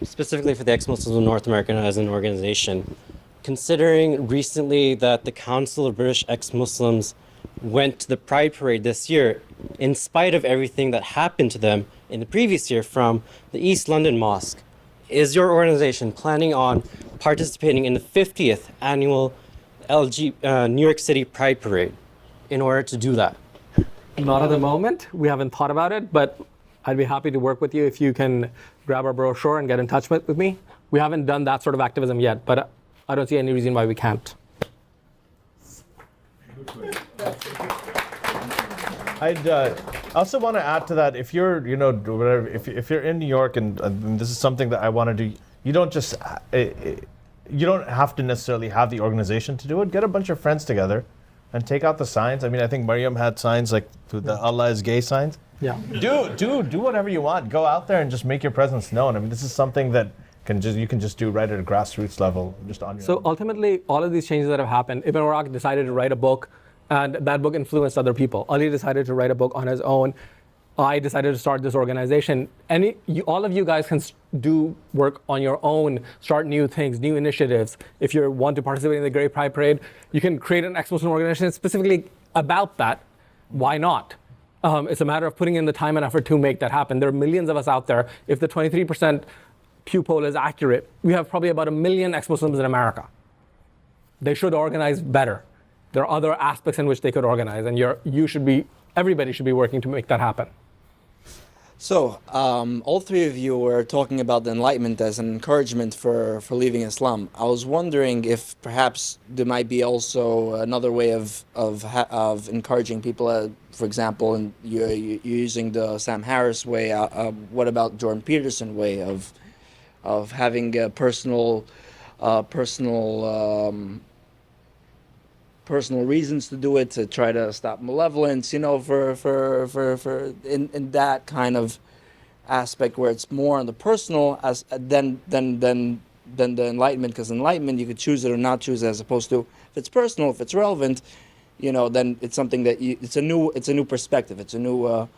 specifically for the ex-Muslims of North America as an organization, considering recently that the Council of British Ex-Muslims went to the Pride Parade this year, in spite of everything that happened to them in the previous year from the East London Mosque, is your organization planning on participating in the 50th annual New York City Pride Parade in order to do that? Not at the moment. We haven't thought about it, but I'd be happy to work with you if you can grab our brochure and get in touch with me. We haven't done that sort of activism yet, but I don't see any reason why we can't. I'd also want to add to that, if you're, if you're in New York and this is something that I want to do, you don't have to necessarily have the organization to do it. Get a bunch of friends together and take out the signs. I mean, I think Mariam had signs like the Allah is gay signs. Yeah. Do whatever you want. Go out there and just make your presence known. I mean, this is something that you can just do right at a grassroots level, just on your own. So ultimately, all of these changes that have happened, Ibn Warraq decided to write a book, and that book influenced other people. Ali decided to write a book on his own. I decided to start this organization. All of you guys can do work on your own, start new things, new initiatives. If you want to participate in the Great Pride Parade, you can create an ex-Muslim organization specifically about that. Why not? It's a matter of putting in the time and effort to make that happen. There are millions of us out there. If the 23% Pew poll is accurate, we have probably about 1 million ex-Muslims in America. They should organize better. There are other aspects in which they could organize, and everybody should be working to make that happen. So, all three of you were talking about the Enlightenment as an encouragement for leaving Islam. I was wondering if perhaps there might be also another way of encouraging people. For example, and you're using the Sam Harris way. What about Jordan Peterson way of having a personal reasons to do it, to try to stop malevolence, for in that kind of aspect where it's more on the personal than the Enlightenment, because Enlightenment you could choose it or not choose it, as opposed to if it's personal, if it's relevant, then it's something that it's a new perspective, it's a new.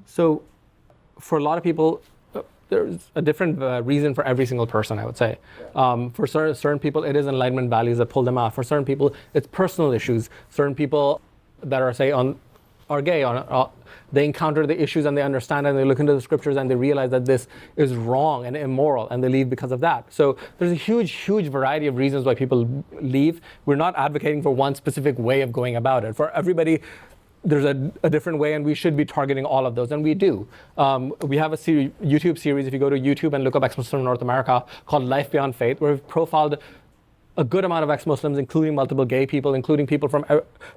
So, for a lot of people, there's a different reason for every single person, I would say. For certain people, it is Enlightenment values that pull them out. For certain people, it's personal issues. Certain people that are, say, are gay, they encounter the issues and they understand and they look into the scriptures and they realize that this is wrong and immoral and they leave because of that. So there's a huge, huge variety of reasons why people leave. We're not advocating for one specific way of going about it. For everybody, there's a different way, and we should be targeting all of those, and we do. We have a YouTube series, if you go to YouTube and look up ex-Muslim North America, called Life Beyond Faith, where we've profiled a good amount of ex-Muslims, including multiple gay people, including people from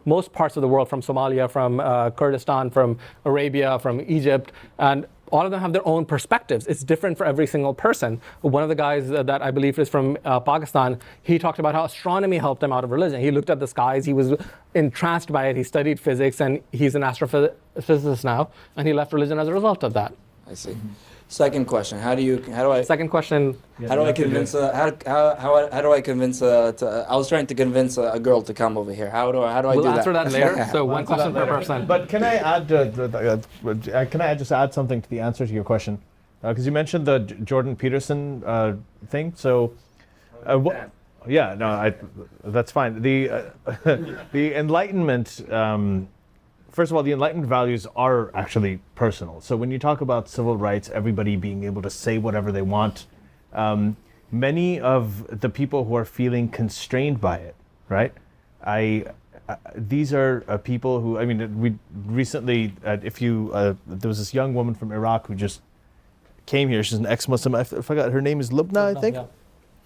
most parts of the world, from Somalia, from Kurdistan, from Arabia, from Egypt, and all of them have their own perspectives. It's different for every single person. One of the guys that I believe is from Pakistan, he talked about how astronomy helped him out of religion. He looked at the skies, he was entranced by it, he studied physics, and he's an astrophysicist now, and he left religion as a result of that. I see. Second question: How do I? Second question. How do I convince? How do I convince? I was trying to convince a girl to come over here. How do I do that? We'll answer that later. So one question per person. But can I add? Can I just add something to the answer to your question? Because you mentioned the Jordan Peterson thing. So, yeah, no, that's fine. The Enlightenment. First of all, the Enlightenment values are actually personal. So when you talk about civil rights, everybody being able to say whatever they want, many of the people who are feeling constrained by it, right? These are people who, we recently, there was this young woman from Iraq who just came here. She's an ex-Muslim. I forgot, her name is Lubna, I think?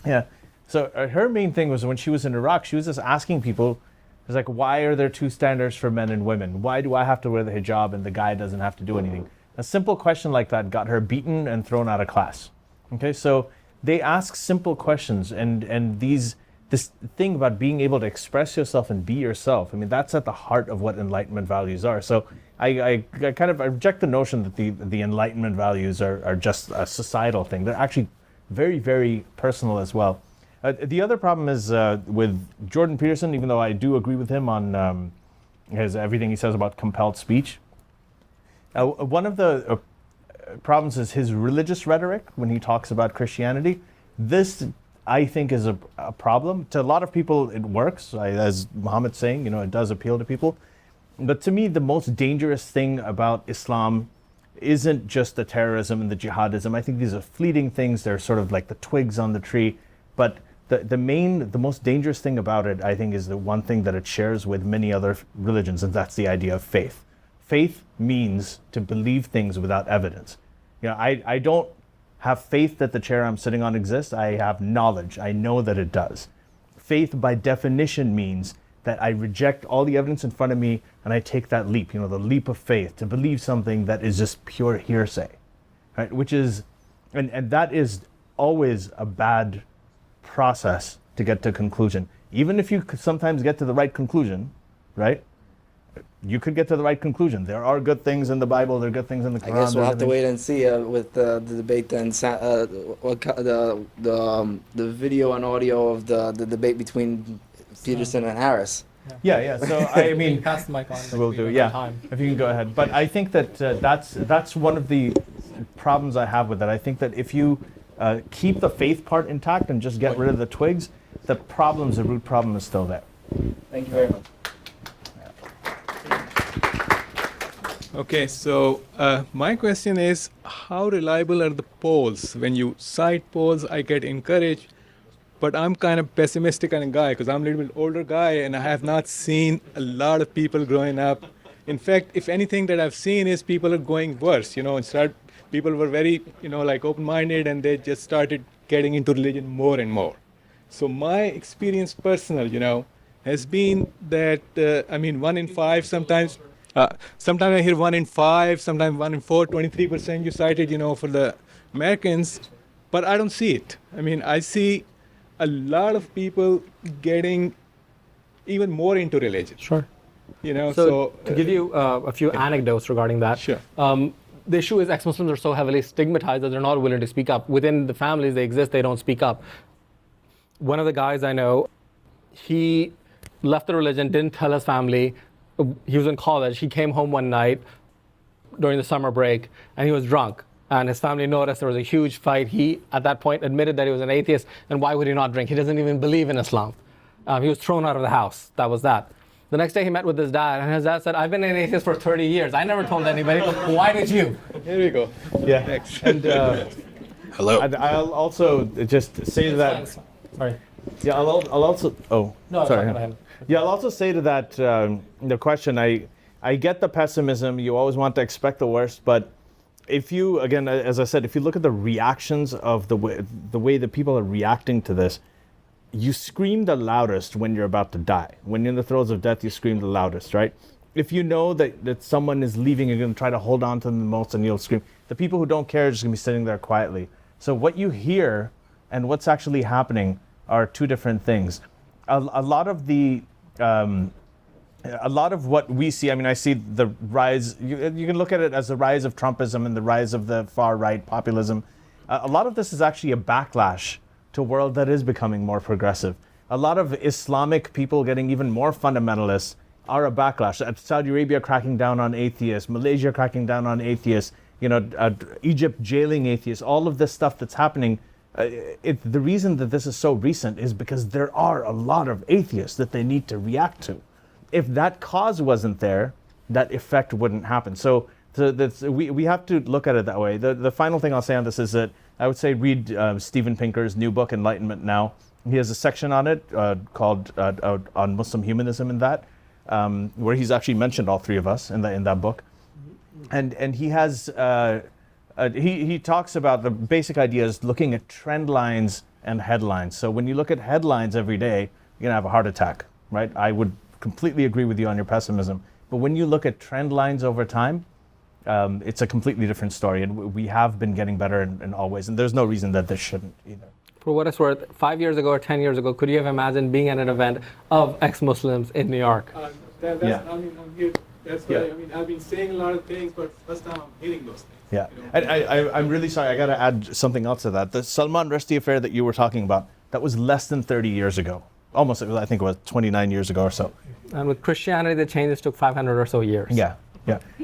Yeah. So her main thing was when she was in Iraq, she was just asking people, it's like, why are there two standards for men and women? Why do I have to wear the hijab and the guy doesn't have to do anything? A simple question like that got her beaten and thrown out of class. Okay, so they ask simple questions, and this thing about being able to express yourself and be yourself, that's at the heart of what Enlightenment values are. So I reject the notion that the Enlightenment values are just a societal thing. They're actually very, very personal as well. The other problem is with Jordan Peterson, even though I do agree with him on everything he says about compelled speech. One of the problems is his religious rhetoric when he talks about Christianity. This, I think, is a problem. To a lot of people, it works. As Muhammad's saying, it does appeal to people. But to me, the most dangerous thing about Islam isn't just the terrorism and the jihadism. I think these are fleeting things. They're sort of like the twigs on the tree. But the most dangerous thing about it, I think, is the one thing that it shares with many other religions, and that's the idea of faith. Faith means to believe things without evidence. I don't have faith that the chair I'm sitting on exists. I have knowledge. I know that it does. Faith, by definition, means that I reject all the evidence in front of me and I take that leap, the leap of faith, to believe something that is just pure hearsay, right? Which is, and that is always a bad process to get to a conclusion. Even if you could sometimes get to the right conclusion, right? You could get to the right conclusion. There are good things in the Bible. There are good things in the Quran. I guess we'll have to wait and see with the debate and the video and audio of the debate between Peterson and Harris. Yeah. So I mean, pass the mic on. we'll do. Yeah, Time. if you can go ahead. But I think that that's one of the problems I have with it. I think that if you keep the faith part intact and just get rid of the twigs, the root problem is still there. Thank you very much. Okay, so my question is, how reliable are the polls? When you cite polls, I get encouraged, but I'm kind of pessimistic kind of guy because I'm a little bit older guy and I have not seen a lot of people growing up. In fact, if anything that I've seen is people are going worse. People were very, like open-minded and they just started getting into religion more and more. So my experience personal, has been that, 1 in 5 sometimes. Sometimes I hear 1 in 5, sometimes 1 in 4, 23% you cited, for the Americans, but I don't see it. I see a lot of people getting even more into religion. Sure. So to give you a few anecdotes regarding that. Sure. The issue is ex-Muslims are so heavily stigmatized that they're not willing to speak up. Within the families they exist, they don't speak up. One of the guys I know, he left the religion, didn't tell his family. He was in college. He came home one night during the summer break and he was drunk. And his family noticed there was a huge fight. He, at that point, admitted that he was an atheist. And why would he not drink? He doesn't even believe in Islam. He was thrown out of the house. That was that. The next day he met with his dad, and his dad said, I've been an atheist for 30 years. I never told anybody. Why did you? Here we go. Yeah. Next. And Hello. I'll also just say to that. Sorry. Yeah, I'll also. Oh, No, sorry. go ahead. Yeah, I'll also say to that the question. I get the pessimism. You always want to expect the worst, but if you, again, as I said, if you look at the reactions of the way that people are reacting to this, you scream the loudest when you're about to die. When you're in the throes of death, you scream the loudest, right? If you know that someone is leaving, you're going to try to hold on to them the most and you'll scream. The people who don't care are just going to be sitting there quietly. So what you hear and what's actually happening are two different things. A lot of what we see, I see the rise, you can look at it as the rise of Trumpism and the rise of the far-right populism. A lot of this is actually a backlash to a world that is becoming more progressive. A lot of Islamic people getting even more fundamentalist are a backlash. Saudi Arabia cracking down on atheists, Malaysia cracking down on atheists, Egypt jailing atheists, all of this stuff that's happening. The reason that this is so recent is because there are a lot of atheists that they need to react to. If that cause wasn't there, that effect wouldn't happen. So we have to look at it that way. The final thing I'll say on this is that I would say read Steven Pinker's new book, Enlightenment Now. He has a section on it called on Muslim humanism in that, where he's actually mentioned all three of us in that book. And he has he talks about the basic ideas looking at trend lines and headlines. So when you look at headlines every day, you're gonna have a heart attack, right? I would completely agree with you on your pessimism. But when you look at trend lines over time, it's a completely different story, and we have been getting better in all ways, and there's no reason that this shouldn't either. For what it's worth, 5 years ago or 10 years ago, could you have imagined being at an event of ex-Muslims in New York? That's, Yeah. I'm here. That's why I've been saying a lot of things, but first time I'm hearing those things. Yeah, I'm really sorry. I got to add something else to that. The Salman Rushdie affair that you were talking about, that was less than 30 years ago. Almost, I think it was 29 years ago or so. And with Christianity, the changes took 500 or so years. Yeah.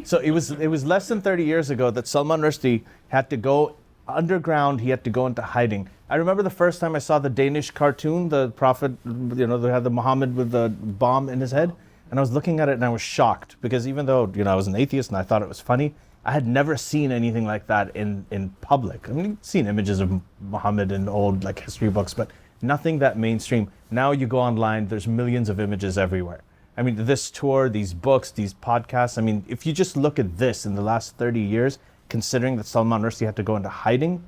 So it was less than 30 years ago that Salman Rushdie had to go underground. He had to go into hiding. I remember the first time I saw the Danish cartoon, the prophet, they had the Muhammad with the bomb in his head, and I was looking at it and I was shocked because even though I was an atheist and I thought it was funny, I had never seen anything like that in public. You've seen images of Muhammad in old history books, but nothing that mainstream. Now you go online, there's millions of images everywhere. This tour, these books, these podcasts, if you just look at this in the last 30 years, considering that Salman Rushdie had to go into hiding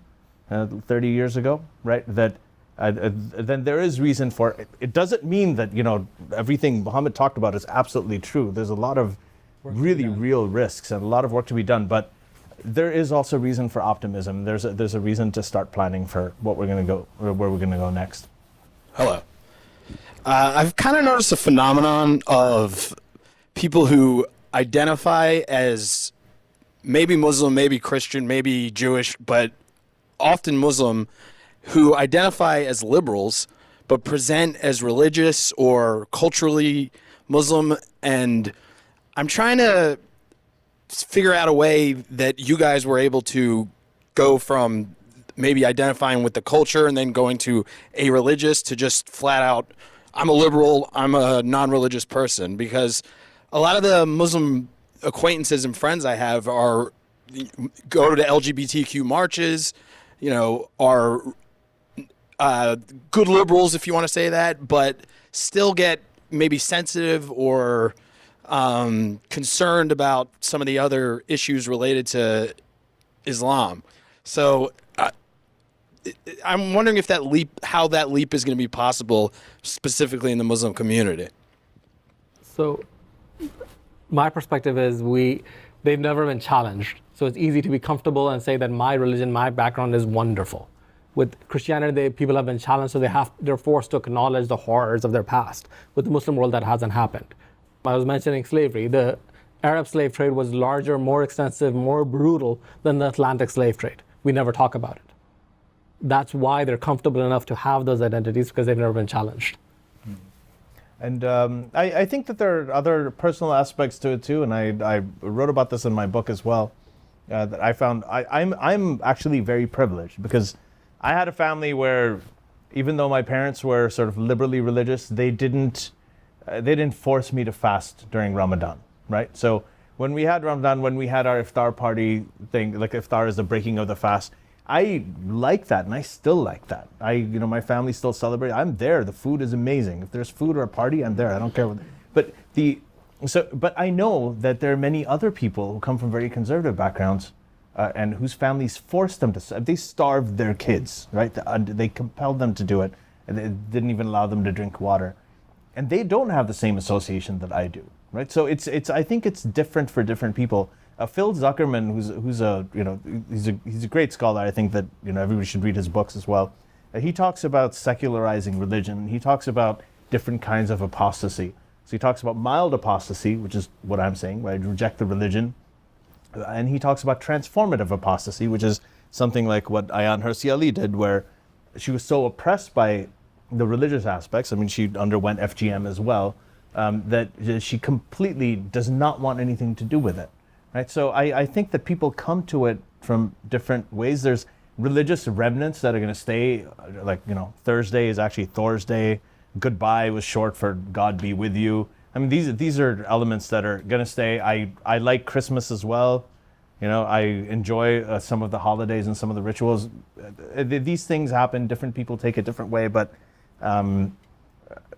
30 years ago, right, that then there is reason for it. It doesn't mean that, everything Muhammad talked about is absolutely true. There's a lot of really real risks and a lot of work to be done, but there is also reason for optimism. There's a reason to start planning for what we're going to go, or where we're going to go next. Hello. I've kind of noticed a phenomenon of people who identify as maybe Muslim, maybe Christian, maybe Jewish, but often Muslim, who identify as liberals, but present as religious or culturally Muslim, and I'm trying to figure out a way that you guys were able to go from maybe identifying with the culture and then going to a religious to just flat out, I'm a liberal, I'm a non-religious person, because a lot of the Muslim acquaintances and friends I have are go to LGBTQ marches, are good liberals, if you want to say that, but still get maybe sensitive or concerned about some of the other issues related to Islam. So I'm wondering if how that leap is going to be possible, specifically in the Muslim community. So my perspective is they've never been challenged. So it's easy to be comfortable and say that my religion, my background is wonderful. With Christianity, people have been challenged, so they're forced to acknowledge the horrors of their past. With the Muslim world, that hasn't happened. I was mentioning slavery. The Arab slave trade was larger, more extensive, more brutal than the Atlantic slave trade. We never talk about it. That's why they're comfortable enough to have those identities, because they've never been challenged. And I think that there are other personal aspects to it too, and I wrote about this in my book as well. That I found I'm actually very privileged, because I had a family where, even though my parents were sort of liberally religious, they didn't force me to fast during Ramadan, right? So when we had Ramadan, when we had our iftar party thing, like iftar is the breaking of the fast, I like that, and I still like that. My family still celebrate. I'm there. The food is amazing. If there's food or a party, I'm there. I don't care what. But I know that there are many other people who come from very conservative backgrounds, and whose families forced them to. They starved their kids, right? They compelled them to do it, and they didn't even allow them to drink water, and they don't have the same association that I do, right? So it's. I think it's different for different people. Phil Zuckerman, he's a great scholar. I think that everybody should read his books as well. He talks about secularizing religion. He talks about different kinds of apostasy. So he talks about mild apostasy, which is what I'm saying, where I reject the religion, and he talks about transformative apostasy, which is something like what Ayaan Hirsi Ali did, where she was so oppressed by the religious aspects. I mean, she underwent FGM as well, that she completely does not want anything to do with it. Right, so I think that people come to it from different ways. There's religious remnants that are going to stay, Thursday is actually Thursday. Goodbye was short for God be with you. I mean, these are elements that are going to stay. I like Christmas as well. I enjoy some of the holidays and some of the rituals. These things happen. Different people take it different way, but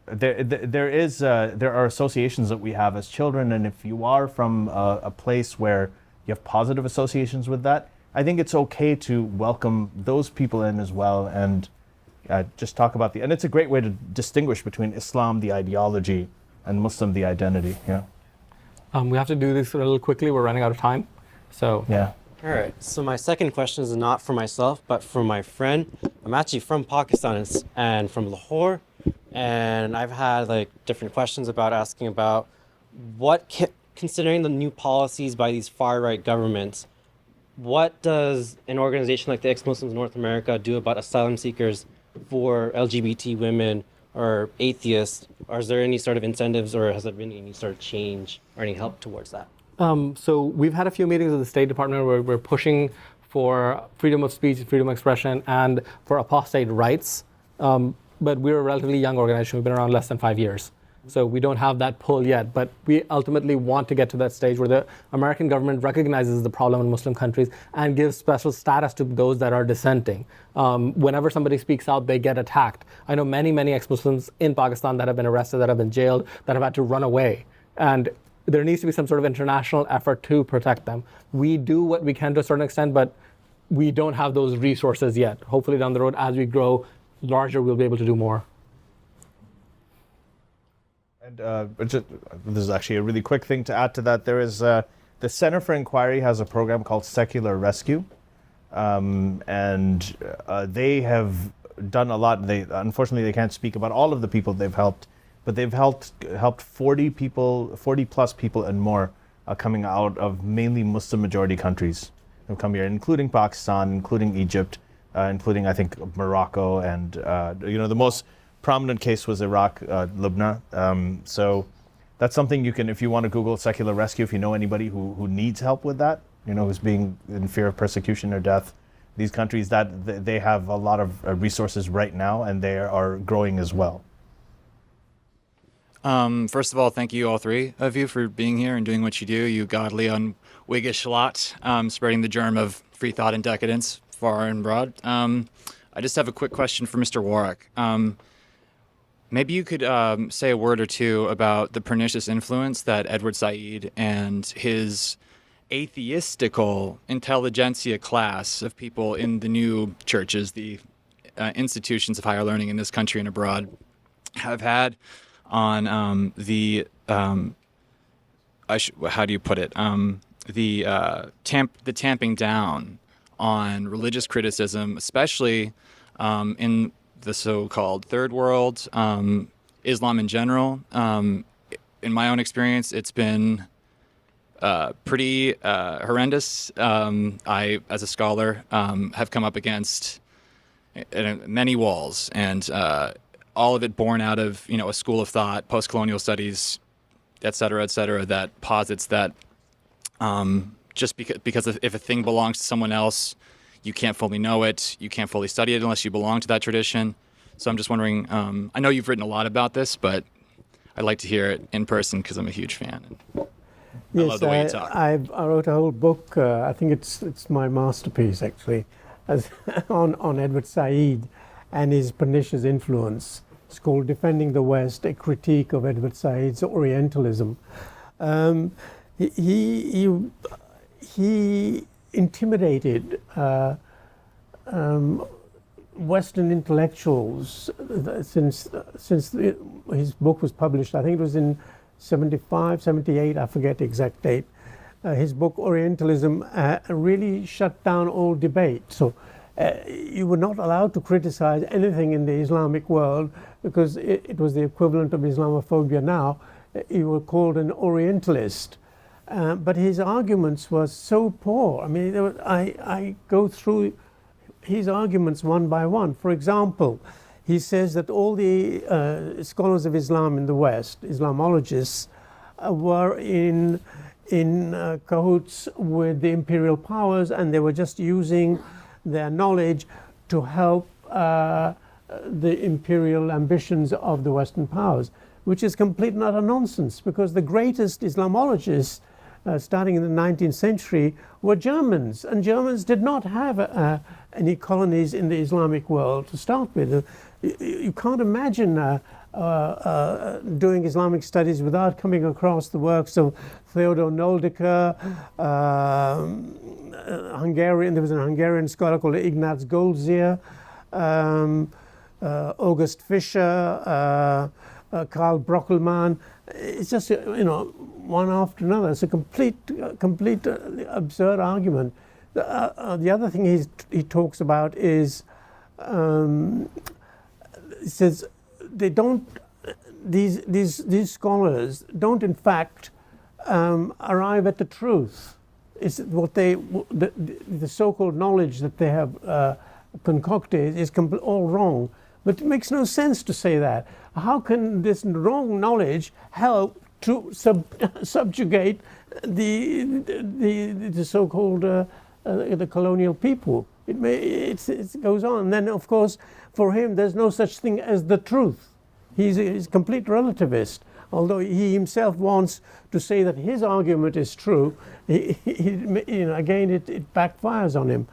there are associations that we have as children, and if you are from a place where you have positive associations with that, I think it's okay to welcome those people in as well, and just talk about and it's a great way to distinguish between Islam, the ideology, and Muslim, the identity. Yeah. We have to do this a little quickly. We're running out of time. So yeah. All right. So my second question is not for myself, but for my friend. I'm actually from Pakistan and from Lahore. And I've had different questions asking about considering the new policies by these far-right governments, what does an organization like the Ex-Muslims North America do about asylum seekers for LGBT women or atheists? Or is there any sort of incentives, or has there been any sort of change or any help towards that? So we've had a few meetings with the State Department where we're pushing for freedom of speech, freedom of expression, and for apostate rights. But we're a relatively young organization. We've been around less than 5 years. So we don't have that pull yet. But we ultimately want to get to that stage where the American government recognizes the problem in Muslim countries and gives special status to those that are dissenting. Whenever somebody speaks out, they get attacked. I know many, many ex-Muslims in Pakistan that have been arrested, that have been jailed, that have had to run away. And there needs to be some sort of international effort to protect them. We do what we can to a certain extent, but we don't have those resources yet. Hopefully down the road, as we grow larger, we'll be able to do more. And this is actually a really quick thing to add to that. There is the Center for Inquiry has a program called Secular Rescue, and they have done a lot. Unfortunately they can't speak about all of the people they've helped, but they've helped 40 plus people and more coming out of mainly Muslim majority countries who come here, including Pakistan, including Egypt, including I think Morocco, and the most prominent case was Iraq, Lebanon. So that's something you can, if you want to Google secular rescue, if you know anybody who needs help with that, who's being in fear of persecution or death, these countries, that they have a lot of resources right now, and they are growing as well. First of all, thank you, all three of you, for being here and doing what you do. You godly unwiggish lot, spreading the germ of free thought and decadence far and broad. I just have a quick question for Mr. Warraq. Maybe you could say a word or two about the pernicious influence that Edward Said and his atheistical intelligentsia class of people in the new churches, the institutions of higher learning in this country and abroad, have had on the how do you put it? The tamping down on religious criticism, especially in the so-called third world, Islam in general. In my own experience, it's been pretty horrendous. I, as a scholar, have come up against many walls, and all of it born out of a school of thought, post-colonial studies, et cetera, that posits that just because if a thing belongs to someone else, you can't fully know it, you can't fully study it unless you belong to that tradition. So I'm just wondering, I know you've written a lot about this, but I'd like to hear it in person because I'm a huge fan. Yes, I love the way you talk. I wrote a whole book. I think it's my masterpiece, actually, on Edward Said and his pernicious influence. It's called "Defending the West: A Critique of Edward Said's Orientalism." He intimidated Western intellectuals since his book was published. I think it was in 75, 78, I forget the exact date. His book Orientalism really shut down all debate. So you were not allowed to criticize anything in the Islamic world because it was the equivalent of Islamophobia now. You were called an Orientalist. But his arguments were so poor. I mean, I go through his arguments one by one. For example, he says that all the scholars of Islam in the West, Islamologists, were in cahoots with the imperial powers, and they were just using their knowledge to help the imperial ambitions of the Western powers, which is complete and utter nonsense, because the greatest Islamologists starting in the 19th century were Germans, and Germans did not have any colonies in the Islamic world to start with. You can't imagine doing Islamic studies without coming across the works of Theodor Noldecker, Hungarian. There was a Hungarian scholar called Ignaz Goldziher, August Fischer, Karl Brockelmann. It's just one after another. It's a complete absurd argument. The other thing he talks about is he says they don't. These scholars don't in fact arrive at the truth. It's what the so-called knowledge that they have concocted is all wrong. But it makes no sense to say that. How can this wrong knowledge help to subjugate the so-called the colonial people? It goes on. And then, of course, for him, there's no such thing as the truth. He's a complete relativist. Although he himself wants to say that his argument is true, again, it backfires on him.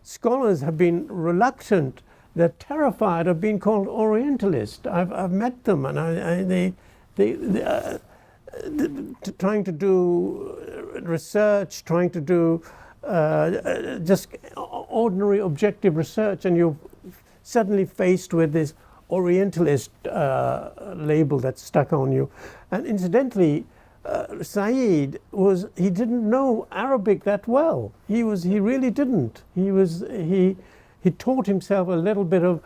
Scholars have been reluctant. They're terrified of being called Orientalist. I've met them, and they trying to do research, trying to do just ordinary objective research, and you're suddenly faced with this Orientalist label that's stuck on you. And incidentally, Syed he didn't know Arabic that well. He really didn't. He taught himself a little bit of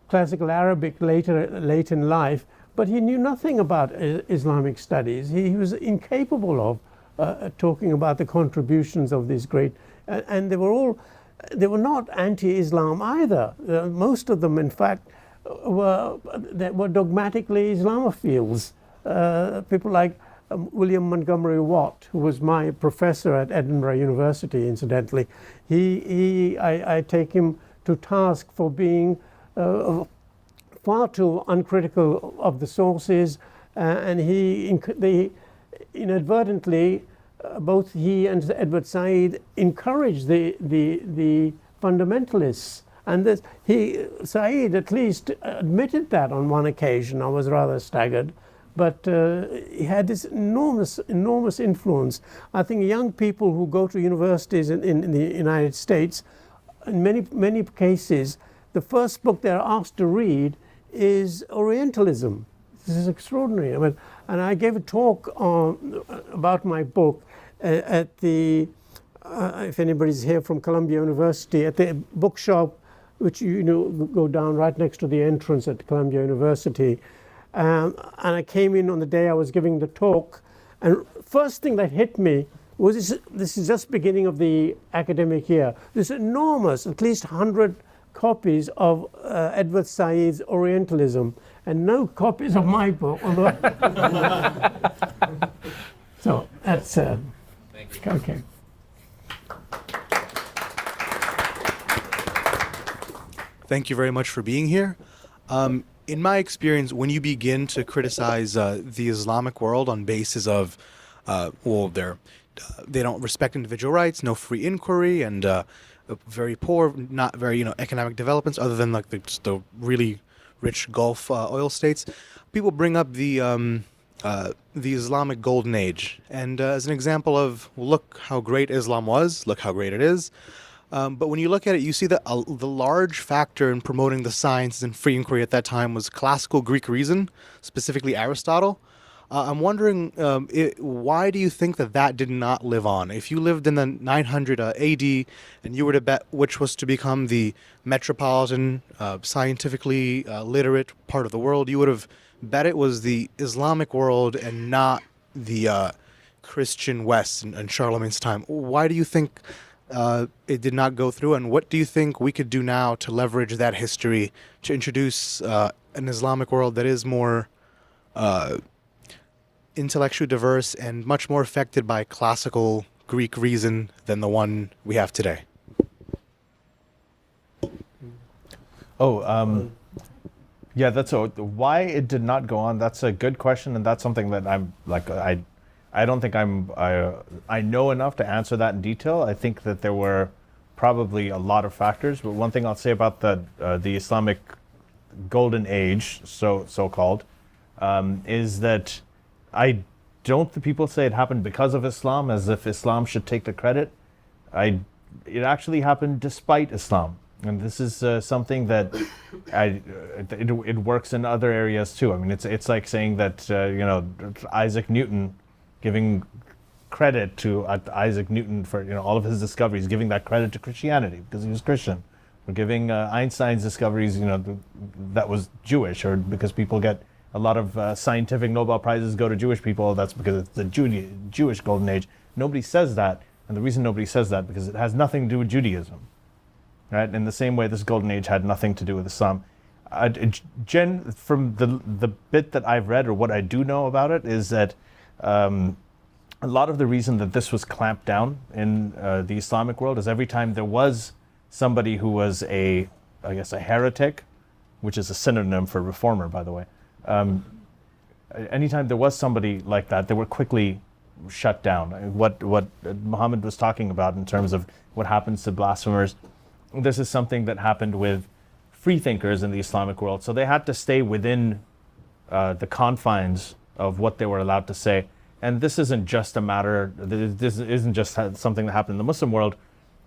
classical Arabic late in life, but he knew nothing about Islamic studies. He was incapable of talking about the contributions of these great, and they were not anti-Islam either. Most of them, in fact, were dogmatically Islamophiles. People like William Montgomery Watt, who was my professor at Edinburgh University, incidentally. I take him to task for being far too uncritical of the sources, and they inadvertently, both he and Edward Said encouraged the fundamentalists. And Syed at least admitted that on one occasion. I was rather staggered. But he had this enormous influence. I think young people who go to universities in the United States, in many cases, the first book they're asked to read is Orientalism. This is extraordinary. And I gave a talk about my book at the, if anybody's here from Columbia University, at the bookshop, which go down right next to the entrance at Columbia University. And I came in on the day I was giving the talk, and first thing that hit me was this is just beginning of the academic year. This enormous, at least 100 copies of Edward Said's Orientalism, and no copies of my book. Although so that's okay. Thank you very much for being here. In my experience, when you begin to criticize the Islamic world on basis of, they don't respect individual rights, no free inquiry, and very poor, not very economic developments, other than like the really rich Gulf oil states, people bring up the Islamic Golden Age, and as an example of look how great Islam was, look how great it is. But when you look at it, you see that the large factor in promoting the sciences and free inquiry at that time was classical Greek reason, specifically Aristotle. I'm wondering, why do you think that did not live on? If you lived in the 900 AD and you were to bet which was to become the metropolitan, scientifically literate part of the world, you would have bet it was the Islamic world and not the Christian West in Charlemagne's time. Why do you think it did not go through, and what do you think we could do now to leverage that history to introduce an Islamic world that is more intellectually diverse and much more affected by classical Greek reason than the one we have today? Yeah, why it did not go on. That's a good question, and that's something that I don't think I know enough to answer that in detail. I think that there were probably a lot of factors, but one thing I'll say about the Islamic Golden Age, so-called, is that I don't think people say it happened because of Islam, as if Islam should take the credit. It actually happened despite Islam, and this is something that it works in other areas too. I mean, it's like saying that Isaac Newton, giving credit to Isaac Newton for all of his discoveries, giving that credit to Christianity because he was Christian, or giving Einstein's discoveries, that was Jewish, or because people get a lot of scientific Nobel Prizes go to Jewish people, that's because it's the Jewish Golden Age. Nobody says that, and the reason nobody says that because it has nothing to do with Judaism, right? In the same way, this Golden Age had nothing to do with Islam. From the bit that I've read, or what I do know about it, is that a lot of the reason that this was clamped down in the Islamic world is every time there was somebody who was a heretic, which is a synonym for reformer, by the way. Anytime there was somebody like that, they were quickly shut down. What Muhammad was talking about in terms of what happens to blasphemers, this is something that happened with free thinkers in the Islamic world. So they had to stay within the confines of what they were allowed to say. And this isn't just a matter, this isn't just something that happened in the Muslim world.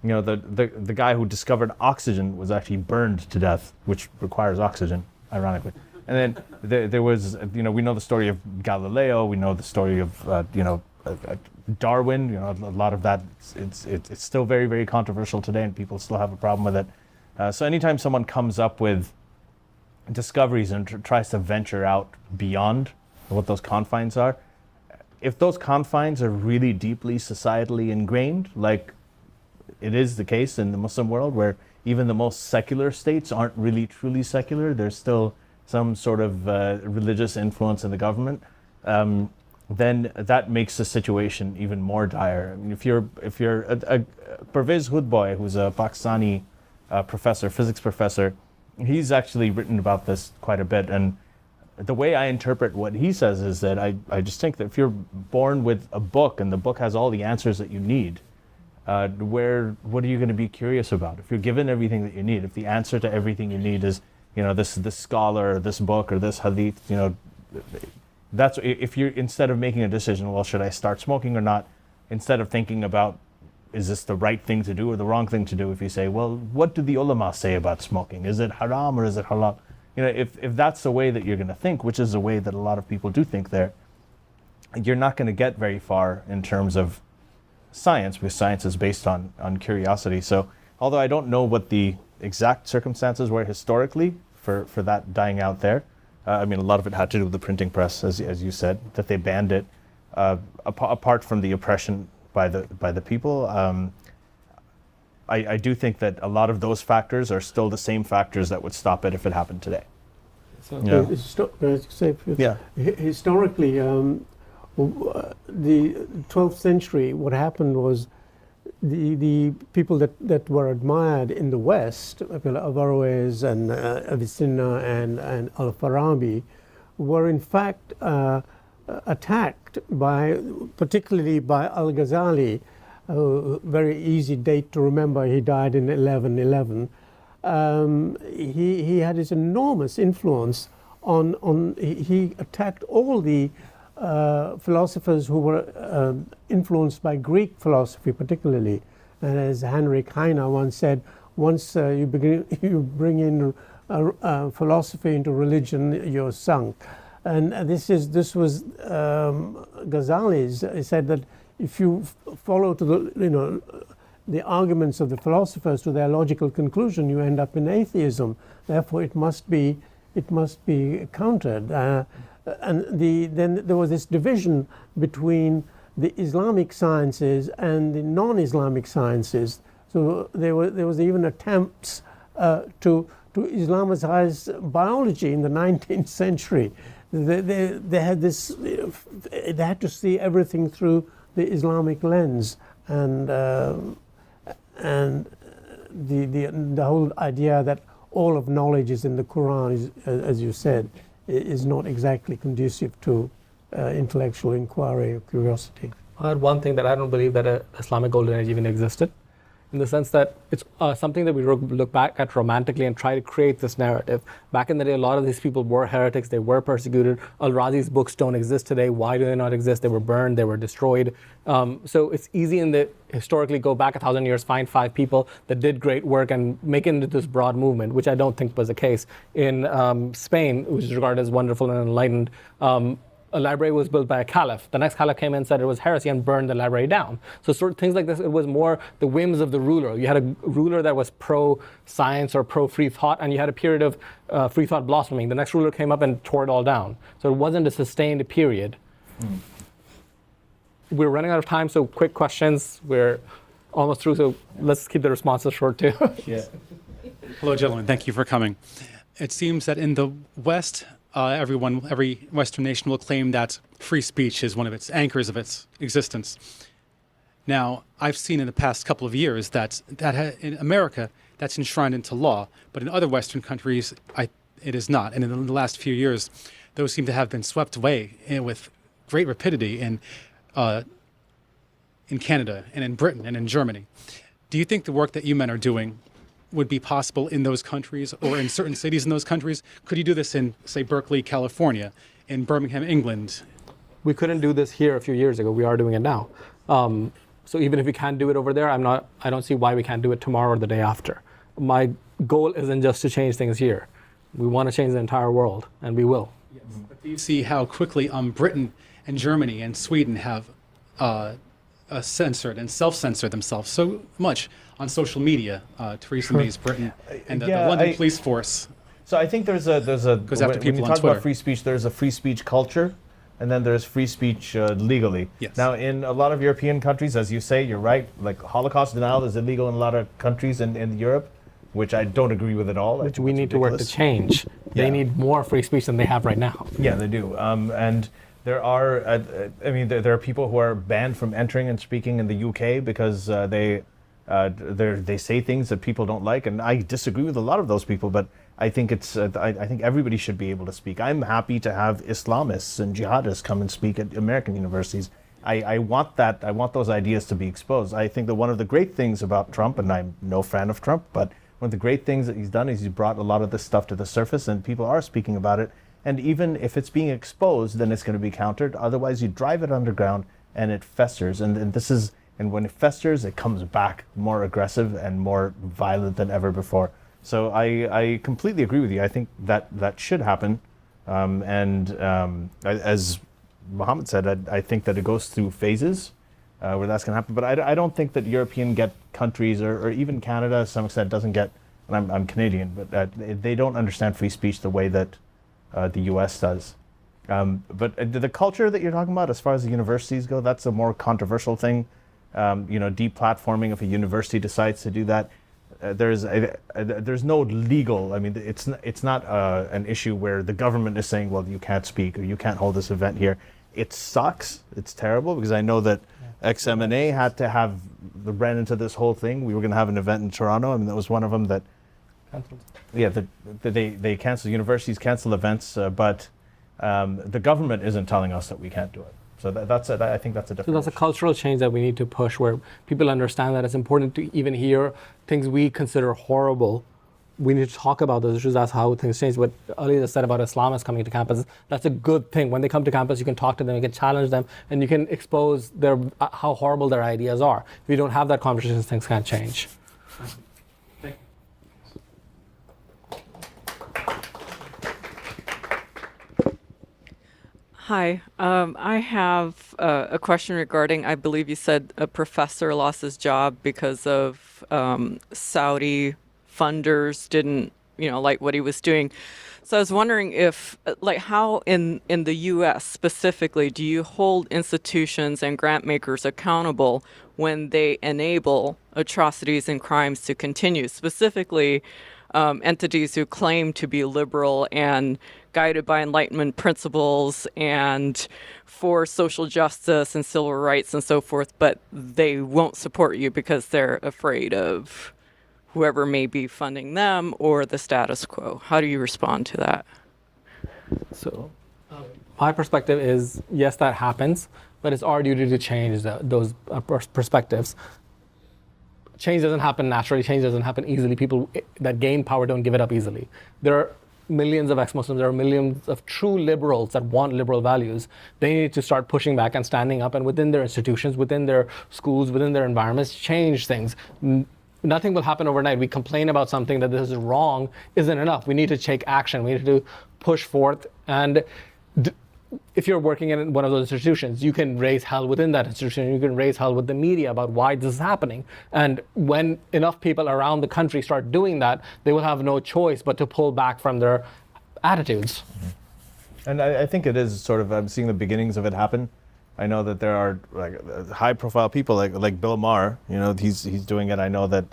The guy who discovered oxygen was actually burned to death, which requires oxygen, ironically. And then there was, we know the story of Galileo, we know the story of, Darwin, a lot of that, it's still very, very controversial today, and people still have a problem with it. So anytime someone comes up with discoveries and tries to venture out beyond what those confines are, if those confines are really deeply societally ingrained, like it is the case in the Muslim world, where even the most secular states aren't really truly secular. There's still some sort of religious influence in the government. Then that makes the situation even more dire. I mean, if you're Pervez Hoodboy, who's a Pakistani professor, physics professor, he's actually written about this quite a bit. And the way I interpret what he says is that I just think that if you're born with a book and the book has all the answers that you need, what are you going to be curious about? If you're given everything that you need, if the answer to everything you need is, this scholar, or this book, or this hadith, that's if you're, instead of making a decision, well, should I start smoking or not, instead of thinking about, is this the right thing to do or the wrong thing to do, if you say, well, what do the ulama say about smoking? Is it haram or is it halal? If that's the way that you're going to think, which is the way that a lot of people do think there, you're not going to get very far in terms of science, because science is based on curiosity. So although I don't know what the exact circumstances were historically for that dying out there, a lot of it had to do with the printing press, as you said, that they banned it, apart from the oppression by the people. I do think that a lot of those factors are still the same factors that would stop it if it happened today. So historically, the 12th century, what happened was the people that were admired in the West, Averroes and Avicenna and Al-Farabi, were in fact attacked particularly by Al-Ghazali. Very easy date to remember. He died in 1111. He had this enormous influence on. He attacked all the philosophers who were influenced by Greek philosophy, particularly. And as Heinrich Heine once said, once you bring in philosophy into religion, you're sunk. And this was Ghazali's. He said that if you follow to the arguments of the philosophers to their logical conclusion, you end up in atheism. Therefore, it must be countered. And then there was this division between the Islamic sciences and the non-Islamic sciences. So there was even attempts to Islamize biology in the 19th century. They had this. They had to see everything through the Islamic lens, and the whole idea that all of knowledge is in the Quran, as you said, is not exactly conducive to intellectual inquiry or curiosity. I had one thing that I don't believe that an Islamic golden age even existed, in the sense that it's something that we look back at romantically and try to create this narrative. Back in the day, a lot of these people were heretics, they were persecuted. Al-Razi's books don't exist today. Why do they not exist? They were burned, they were destroyed. So it's easy historically go back 1,000 years, find 5 people that did great work and make it into this broad movement, which I don't think was the case. In Spain, which is regarded as wonderful and enlightened, a library was built by a caliph. The next caliph came in and said it was heresy and burned the library down. So sort of things like this, it was more the whims of the ruler. You had a ruler that was pro-science or pro-free thought, and you had a period of free thought blossoming. The next ruler came up and tore it all down. So it wasn't a sustained period. We're running out of time, so quick questions. We're almost through, so let's keep the responses short too. Yeah. Hello, gentlemen. Thank you for coming. It seems that in the West, every Western nation will claim that free speech is one of its anchors of its existence. Now, I've seen in the past couple of years that in America, that's enshrined into law, but in other Western countries, it is not. And in the last few years, those seem to have been swept away with great rapidity in Canada and in Britain and in Germany. Do you think the work that you men are doing would be possible in those countries or in certain cities in those countries? Could you do this in, say, Berkeley, California, in Birmingham, England? We couldn't do this here a few years ago. We are doing it now. So even if we can't do it over there, I don't see why we can't do it tomorrow or the day after. My goal isn't just to change things here. We want to change the entire world, and we will. Yes. But do you see how quickly Britain and Germany and Sweden have censored and self-censored themselves so much on social media? Theresa May's Britain and the London police force. So I think there's a goes after people when you on talk Twitter. about free speech, there's a free speech culture, and then there's free speech legally. Yes. Now, in a lot of European countries, as you say, you're right. Like Holocaust denial is illegal in a lot of countries in Europe. which I don't agree with at all. Which we need to work to change. They need more free speech than they have right now. Yeah, they do. And there are, there are people who are banned from entering and speaking in the UK because they say things that people don't like, and I disagree with a lot of those people. But I think I think everybody should be able to speak. I'm happy to have Islamists and jihadists come and speak at American universities. I want that. I want those ideas to be exposed. I think that one of the great things about Trump, and I'm no fan of Trump, but one of the great things that he's done is he's brought a lot of this stuff to the surface, and people are speaking about it. And even if it's being exposed, then it's going to be countered. Otherwise, you drive it underground and it festers. And when it festers, it comes back more aggressive and more violent than ever before. So I completely agree with you. I think that should happen. As Mohammed said, I think that it goes through phases where that's going to happen. But I don't think that European countries or even Canada to some extent doesn't get, and I'm Canadian, but they don't understand free speech the way that the US does. But the culture that you're talking about, as far as the universities go, that's a more controversial thing. Deplatforming, if a university decides to do that, there's no legal. I mean, it's not an issue where the government is saying, well, you can't speak or you can't hold this event here. It sucks. It's terrible because I know that XMNA ran into this whole thing. We were going to have an event in Toronto. I mean, that was one of them that. Yeah, they cancel, universities cancel events, but the government isn't telling us that we can't do it. So I think that's a different. So that's a cultural change that we need to push, where people understand that it's important to even hear things we consider horrible. We need to talk about those issues. That's how things change. What Ali said about Islamists coming to campus, that's a good thing. When they come to campus, you can talk to them, you can challenge them, and you can expose how horrible their ideas are. If you don't have that conversation, things can't change. Hi, I have a question regarding, I believe you said a professor lost his job because of Saudi funders didn't, like what he was doing. So I was wondering if, how in the U.S. specifically, do you hold institutions and grant makers accountable when they enable atrocities and crimes to continue, specifically entities who claim to be liberal and guided by Enlightenment principles and for social justice and civil rights and so forth, but they won't support you because they're afraid of whoever may be funding them or the status quo. How do you respond to that? So my perspective is, yes, that happens, but it's our duty to change those perspectives. Change doesn't happen naturally. Change doesn't happen easily. People that gain power don't give it up easily. There are millions of ex-Muslims. There are millions of true liberals that want liberal values. They need to start pushing back and standing up, and within their institutions, within their schools, within their environments, change things. Nothing will happen overnight. We complain about something that this is wrong isn't enough. We need to take action. We need to push forth. And if you're working in one of those institutions, you can raise hell within that institution. You can raise hell with the media about why this is happening. And when enough people around the country start doing that, they will have no choice but to pull back from their attitudes. Mm-hmm. And I think it is sort of, I'm seeing the beginnings of it happen. I know that there are high-profile people like Bill Maher. He's doing it. I know that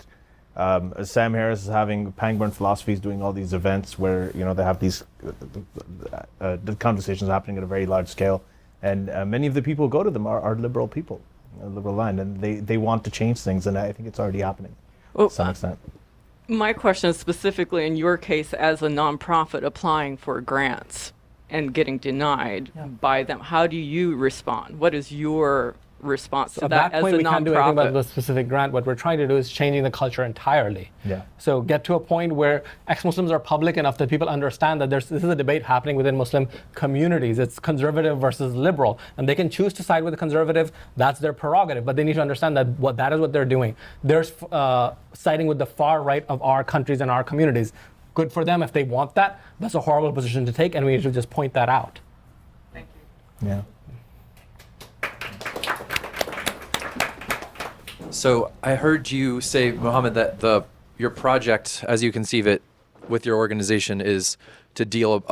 Sam Harris is having Pangburn Philosophy is doing all these events where they have these the conversations happening at a very large scale, and many of the people who go to them are liberal people, liberal line, and they want to change things, and I think it's already happening to some extent. My question is specifically in your case as a nonprofit applying for grants and getting denied by them. How do you respond? What is your response to that as a nonprofit? At that point, we can't do anything about the specific grant. What we're trying to do is changing the culture entirely. Yeah. So get to a point where ex-Muslims are public enough that people understand that this is a debate happening within Muslim communities. It's conservative versus liberal, and they can choose to side with the conservative. That's their prerogative, but they need to understand that that is what they're doing. They're siding with the far right of our countries and our communities. Good for them if they want that. That's a horrible position to take, and we need to just point that out. Thank you. Yeah. So I heard you say, Mohammed, that your project, as you conceive it, with your organization, is to deal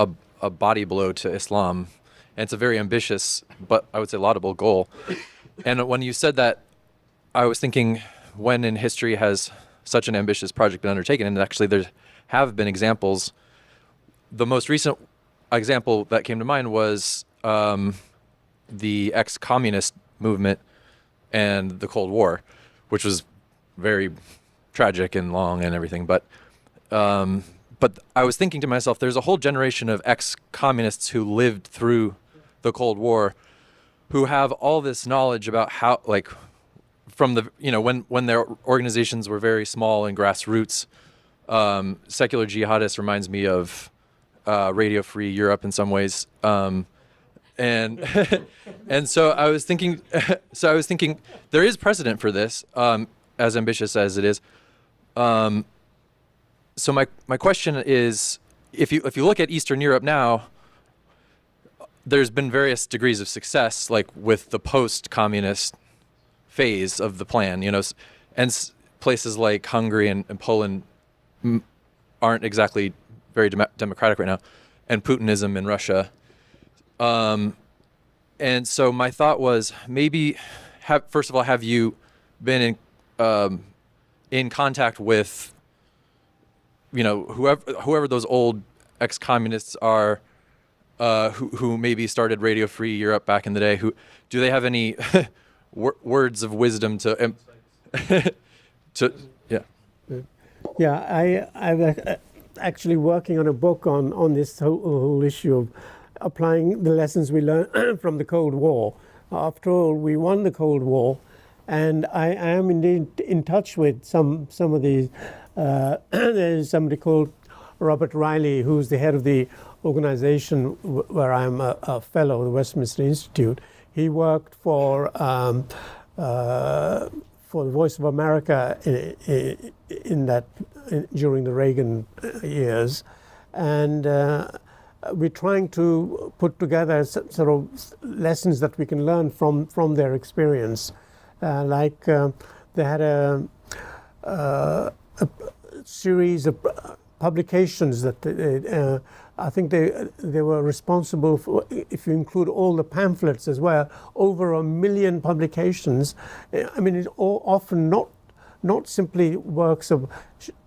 a body blow to Islam, and it's a very ambitious, but I would say laudable goal. And when you said that, I was thinking, when in history has such an ambitious project been undertaken. And actually, there have been examples. The most recent example that came to mind was the ex-communist movement and the Cold War, which was very tragic and long and everything. But I was thinking to myself, there's a whole generation of ex-communists who lived through the Cold War, who have all this knowledge about how, like, from the, when their organizations were very small and grassroots. Secular Jihadist reminds me of Radio Free Europe in some ways. And and so I was thinking, there is precedent for this, as ambitious as it is. So my question is, if you look at Eastern Europe now, there's been various degrees of success, like with the post-communist phase of the plan, and places like Hungary and Poland aren't exactly very democratic right now, and Putinism in Russia. And so my thought was, maybe, first of all, have you been in contact with, whoever those old ex-communists are, who maybe started Radio Free Europe back in the day? Who do they have any words of wisdom to yeah? Yeah, I'm actually working on a book on this whole issue of applying the lessons we learned from the Cold War. After all, we won the Cold War, and I am indeed in touch with some of these. There's somebody called Robert Riley, who's the head of the organization where I'm a fellow, the Westminster Institute. He worked for the Voice of America during the Reagan years, and we're trying to put together sort of lessons that we can learn from their experience. Like they had a series of publications that I think they were responsible for, if you include all the pamphlets as well, over 1 million publications. I mean, it's all often not simply works of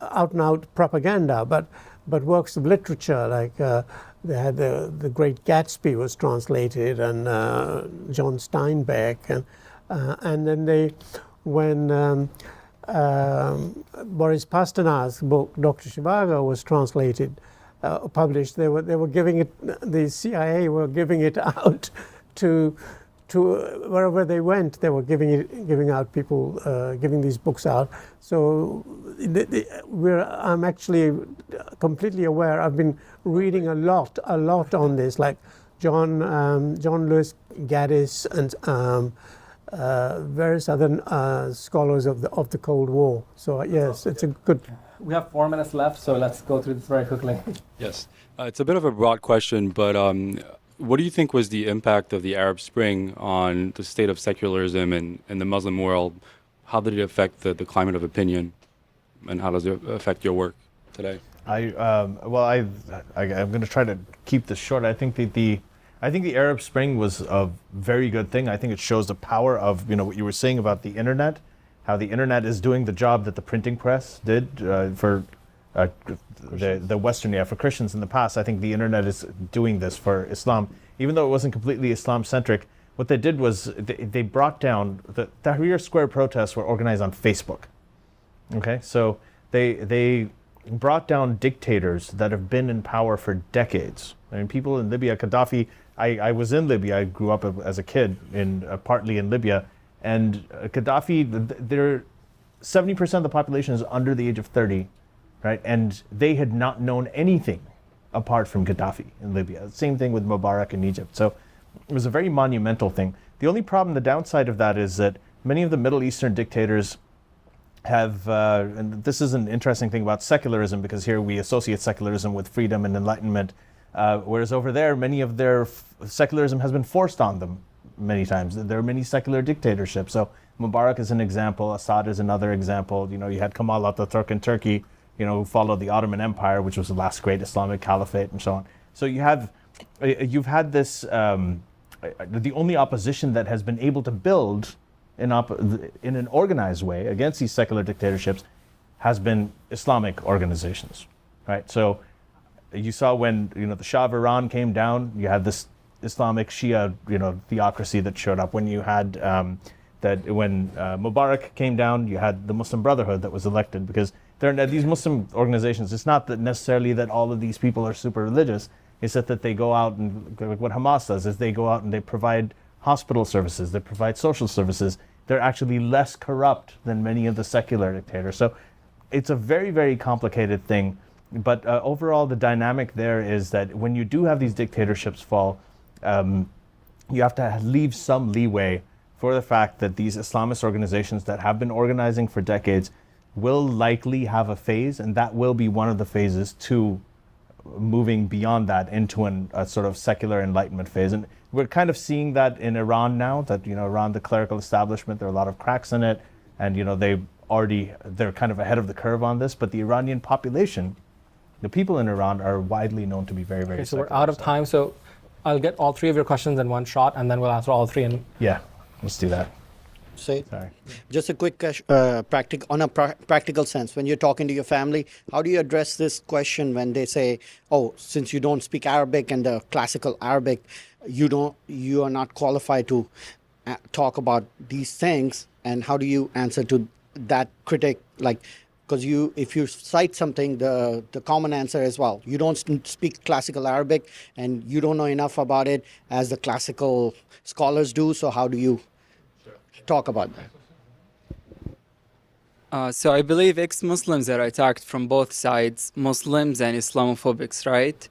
out-and-out propaganda, but works of literature. Like they had the Great Gatsby was translated, and John Steinbeck, and then when Boris Pasternak's book Dr. Zhivago was translated, published, they were giving it. The CIA were giving it out to wherever they went. They were giving out people, giving these books out. So I'm actually completely aware. I've been reading a lot on this, like John Lewis Gaddis and various other scholars of the Cold War. So yes, it's a good. We have 4 minutes left, so let's go through this very quickly. Yes. It's a bit of a broad question, but what do you think was the impact of the Arab Spring on the state of secularism in the Muslim world? How did it affect the climate of opinion, and how does it affect your work today? I'm going to try to keep this short. I think the Arab Spring was a very good thing. I think it shows the power of what you were saying about the internet, how the internet is doing the job that the printing press did for the Western, for Christians in the past. I think the internet is doing this for Islam, even though it wasn't completely Islam-centric. What they did was they brought down the Tahrir Square protests were organized on Facebook. Okay, so they brought down dictators that have been in power for decades. I mean, people in Libya, Gaddafi. I was in Libya. I grew up as a kid partly in Libya. And Gaddafi, 70% of the population is under the age of 30, right? And they had not known anything apart from Gaddafi in Libya. Same thing with Mubarak in Egypt. So it was a very monumental thing. The only problem, the downside of that, is that many of the Middle Eastern dictators have, and this is an interesting thing about secularism, because here we associate secularism with freedom and enlightenment, whereas over there, many of their secularism has been forced on them many times. There are many secular dictatorships. So Mubarak is an example, Assad is another example. You had Kemal Ataturk in Turkey, who followed the Ottoman Empire, which was the last great Islamic caliphate, and so on. So you've had this, the only opposition that has been able to build in an organized way against these secular dictatorships has been Islamic organizations, right? So you saw when the Shah of Iran came down, you had this Islamic Shia theocracy that showed up. When you had when Mubarak came down, you had the Muslim Brotherhood that was elected, because these Muslim organizations. It's not that necessarily that all of these people are super religious. It's that they go out and, like what Hamas does, is they go out and they provide hospital services, they provide social services. They're actually less corrupt than many of the secular dictators. So it's a very, very complicated thing. But overall, the dynamic there is that when you do have these dictatorships fall, you have to leave some leeway for the fact that these Islamist organizations that have been organizing for decades will likely have a phase, and that will be one of the phases to moving beyond that into a sort of secular Enlightenment phase. And we're kind of seeing that in Iran now, that Iran, the clerical establishment, there are a lot of cracks in it, and they're kind of ahead of the curve on this. But the Iranian population, the people in Iran, are widely known to be very, very so secular. we're out of time, so I'll get all three of your questions in one shot, and then we'll answer all three. Yeah, let's do that. Say, Sorry. just a quick practical sense. When you're talking to your family, how do you address this question when they say, "Oh, since you don't speak Arabic and the classical Arabic, you are not qualified to talk about these things"? And how do you answer to that critic? Like, because if you cite something, the common answer is, well, you don't speak classical Arabic and you don't know enough about it as the classical scholars do. So how do you talk about that? So I believe ex-Muslims are attacked from both sides, Muslims and Islamophobics, right?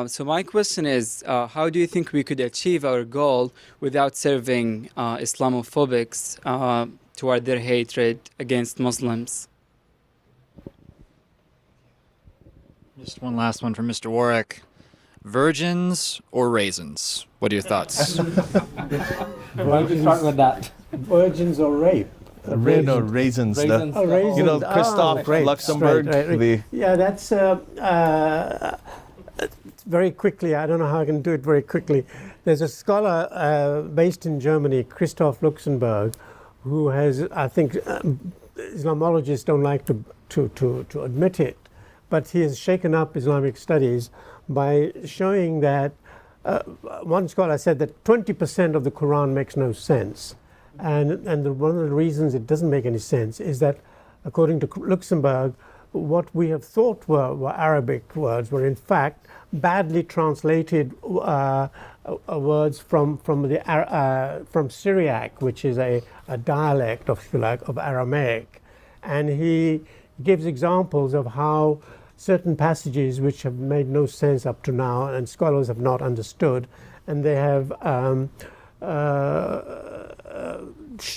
So my question is, how do you think we could achieve our goal without serving Islamophobics toward their hatred against Muslims? Just one last one from Mr. Warraq. Virgins or raisins? What are your thoughts? Why don't you start with that? Virgins or rape? Raisins. Raisins. Raisins. Christoph grapes, Luxembourg. right. Yeah, that's very quickly. I don't know how I can do it very quickly. There's a scholar based in Germany, Christoph Luxembourg, who has, I think, Islamologists don't like to admit it, but he has shaken up Islamic studies by showing that one scholar said that 20% of the Quran makes no sense. And one of the reasons it doesn't make any sense is that, according to Luxembourg, what we have thought were Arabic words were in fact badly translated words from Syriac, which is a dialect of Aramaic. And he gives examples of how certain passages which have made no sense up to now and scholars have not understood, and they have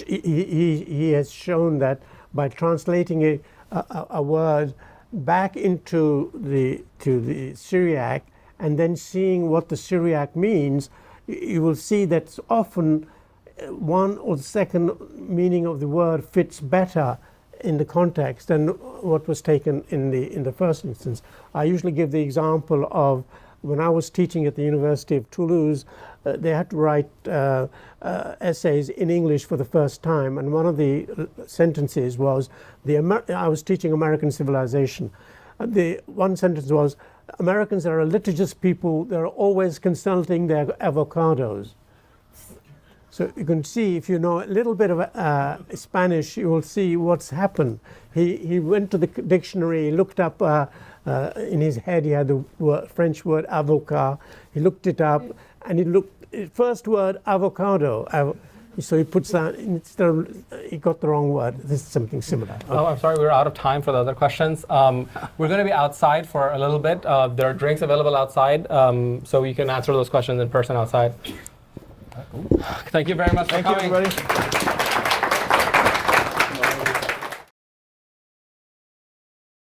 he has shown that by translating a word back into the Syriac and then seeing what the Syriac means, you will see that often one or the second meaning of the word fits better in the context than what was taken in the first instance. I usually give the example of when I was teaching at the University of Toulouse, they had to write essays in English for the first time, and one of the sentences was, I was teaching American civilization. The one sentence was, Americans are a litigious people, they're always consulting their avocados. So you can see, if you know a little bit of Spanish, you will see what's happened. He went to the dictionary, he looked up, in his head he had the French word avocat, he looked it up, and he looked, first word avocado, so he puts that, instead of, he got the wrong word. This is something similar. Okay. Oh, I'm sorry, we're out of time for the other questions. We're going to be outside for a little bit. There are drinks available outside, so you can answer those questions in person outside. Thank you very much for coming. Thank you, everybody.